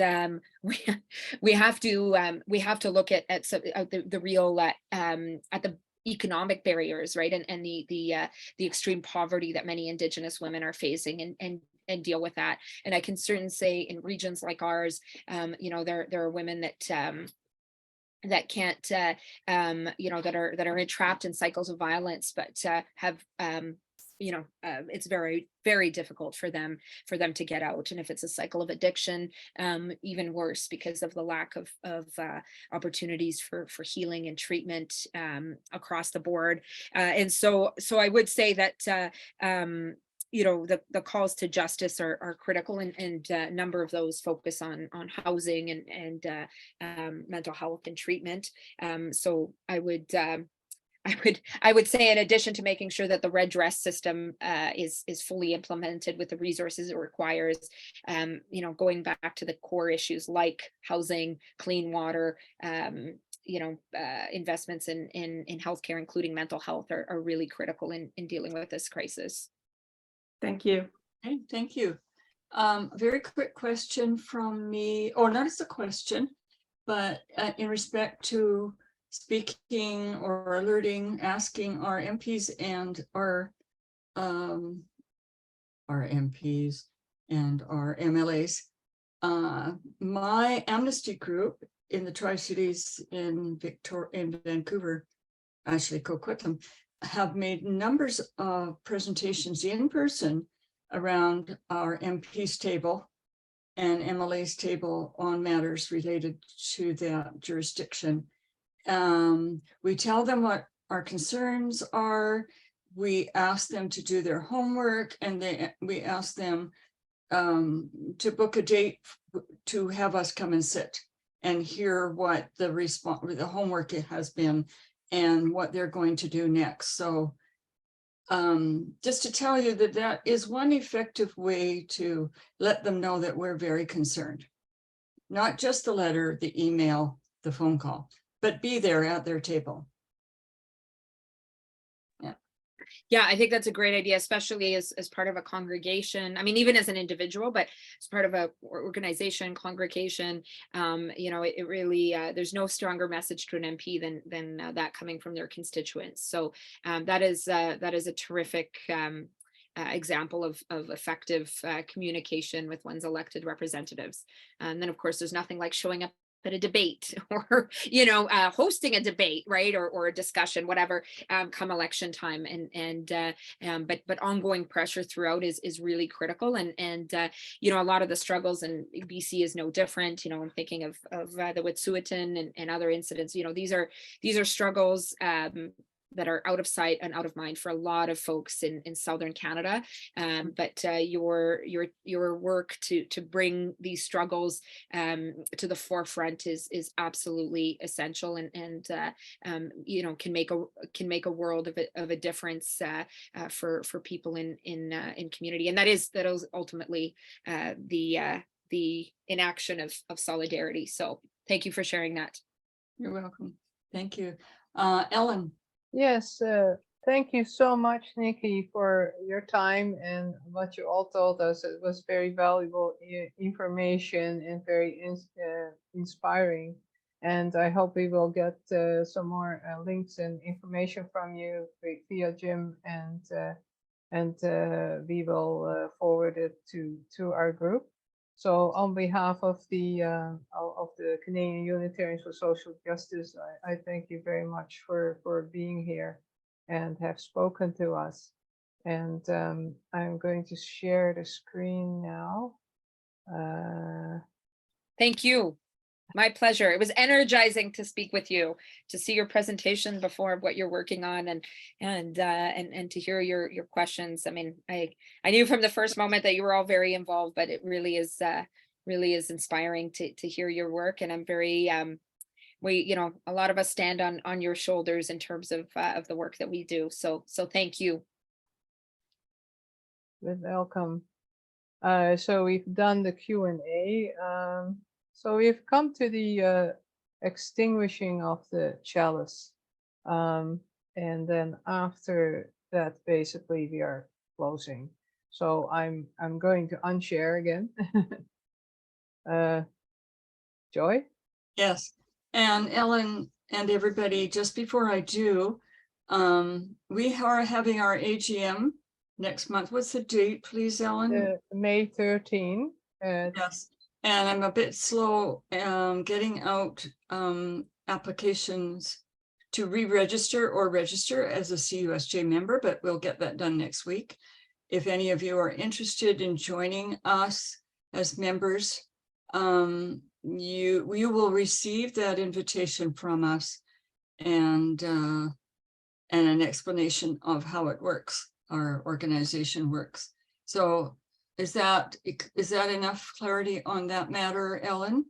we have to look at the real at the economic barriers, right, and the extreme poverty that many Indigenous women are facing, and deal with that. And I can certainly say in regions like ours, there are women that can't, that are entrapped in cycles of violence, but have, it's very, very difficult for them to get out. And if it's a cycle of addiction, even worse, because of the lack of opportunities for healing and treatment across the board. And so I would say that you know, the calls to justice are critical, and a number of those focus on housing and mental health and treatment. So I would say, in addition to making sure that the redress system is fully implemented with the resources it requires, you know, going back to the core issues like housing, clean water, you know, investments in healthcare, including mental health, are really critical in dealing with this crisis.
Thank you.
Okay, thank you. Very quick question from me, or not as a question, but in respect to speaking or alerting, asking our MPs and our MPs and our MLAs. My Amnesty group in the Tri-Cities in Vancouver, actually Coquitlam, have made numbers of presentations in person around our MP's table and MLA's table on matters related to that jurisdiction. We tell them what our concerns are. We ask them to do their homework, and we ask them to book a date to have us come and sit and hear what the homework it has been and what they're going to do next. So just to tell you that is one effective way to let them know that we're very concerned. Not just the letter, the email, the phone call, but be there at their table.
Yeah, I think that's a great idea, especially as part of a congregation. I mean, even as an individual, but as part of a organization, congregation, you know, it really, there's no stronger message to an MP than that coming from their constituents. So that is a terrific example of effective communication with one's elected representatives. And then, of course, there's nothing like showing up at a debate or, you know, hosting a debate, right, or a discussion, whatever, come election time, but ongoing pressure throughout is really critical, and you know, a lot of the struggles, and BC is no different. You know, I'm thinking of the Wet'suwet'en and other incidents. You know, these are struggles that are out of sight and out of mind for a lot of folks in southern Canada, but your work to bring these struggles to the forefront is absolutely essential, and you know, can make a world of a difference for people in community, and that is ultimately the inaction of solidarity. So thank you for sharing that.
You're welcome. Thank you. Ellen.
Yes, thank you so much, Niki, for your time and what you all told us. It was very valuable information and very inspiring. And I hope we will get some more links and information from you via Jim, and we will forward it to our group. So on behalf of the Canadian Unitarians for Social Justice, I thank you very much for being here and have spoken to us. And I'm going to share the screen now.
Thank you. My pleasure. It was energizing to speak with you, to see your presentation before of what you're working on, and to hear your questions. I mean, I knew from the first moment that you were all very involved, but it really is inspiring to hear your work. And I'm very you know, a lot of us stand on your shoulders in terms of the work that we do. So thank you.
You're welcome. So we've done the Q&A. So we've come to the extinguishing of the chalice. And then after that, basically we are closing. So I'm going to unshare again. Joy?
Yes. And Ellen and everybody, just before I do, we are having our AGM next month. What's the date, please, Ellen?
May 13.
Yes. And I'm a bit slow getting out applications to re-register or register as a CUSJ member, but we'll get that done next week. If any of you are interested in joining us as members, you will receive that invitation from us, and an explanation of how it works, our organization works. So is that enough clarity on that matter, Ellen?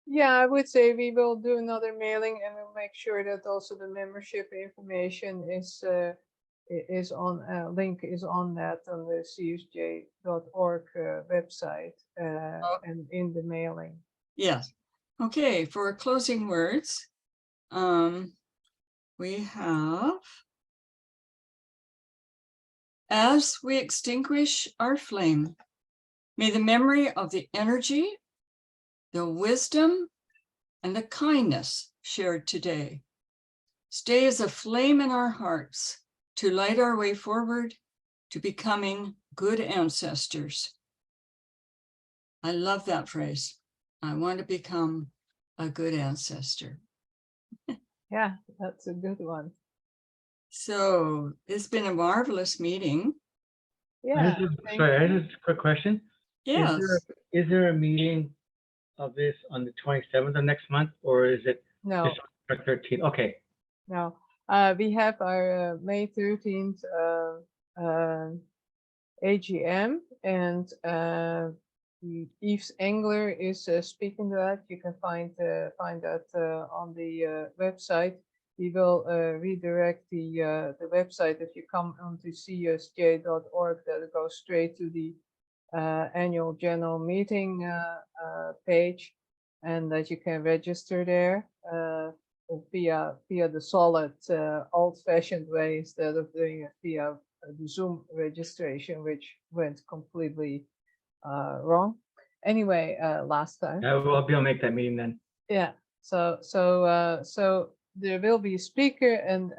Yeah, I would say we will do another mailing and we'll make sure that also the membership information is on link is on that on the CUSJ.org website and in the mailing.
Yes. Okay, for closing words, we have, as we extinguish our flame, may the memory of the energy, the wisdom, and the kindness shared today stay as a flame in our hearts to light our way forward to becoming good ancestors. I love that phrase. I want to become a good ancestor.
Yeah, that's a good one.
So it's been a marvelous meeting.
Yeah.
Sorry, I just a quick question.
Yes.
Is there a meeting of this on the 27th of next month, or is it
No,
just on the 13th? Okay.
no. We have our May 13th AGM, and Yves Engler is speaking to that. You can find that on the website. We will redirect the website. If you come onto CUSJ.org, that goes straight to the annual general meeting page, and that you can register there via the solid old-fashioned way instead of doing it via the Zoom registration, which went completely wrong. Anyway, last time.
I will be able to make that meeting then.
Yeah. So there will be a speaker, and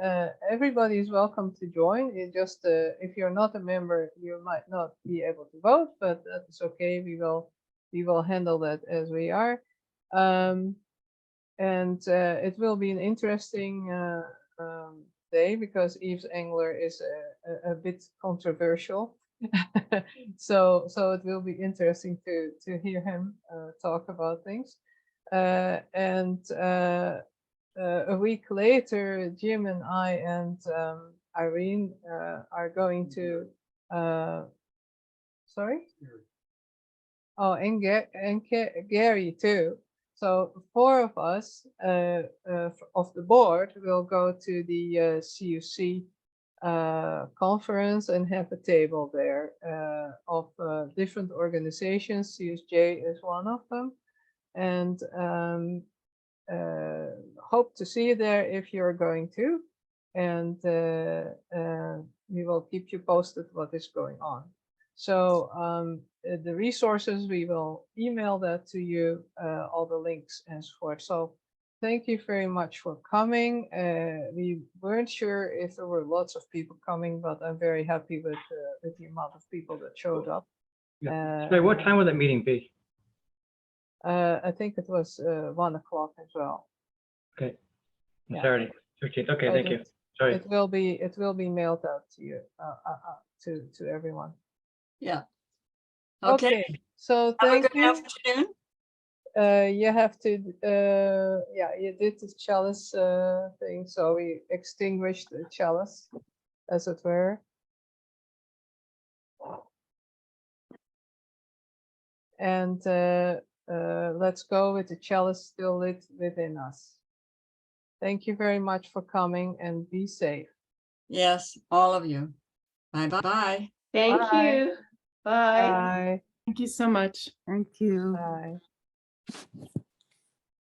everybody is welcome to join. It just if you're not a member, you might not be able to vote, but that's okay. We will handle that as we are. And it will be an interesting day because Yves Engler is a bit controversial. So it will be interesting to hear him talk about things. And a week later, Jim and I and Irene are going to sorry? Oh, and Gary too. So 4 of us of the board will go to the CUC conference and have a table there of different organizations. CUSJ is one of them, and hope to see you there if you're going to, and we will keep you posted what is going on. So the resources, we will email that to you, all the links and so forth. So thank you very much for coming. We weren't sure if there were lots of people coming, but I'm very happy with the amount of people that showed up.
Yeah. So what time will that meeting be?
I think it was 1 o'clock as well.
Okay.
Yeah.
Saturday, 13th. Okay,
But
thank you. Sorry.
It will be mailed out to you, to everyone.
Yeah.
Okay. So
Have a
thank
good
you.
afternoon.
You have to, yeah, you did the chalice thing, so we extinguished the chalice, as it were. And let's go with the chalice still lit within us. Thank you very much for coming, and be safe.
Yes, all of you. Bye-bye.
Thank
Bye.
you. Bye.
Bye.
Thank you so much.
Thank you.
Bye.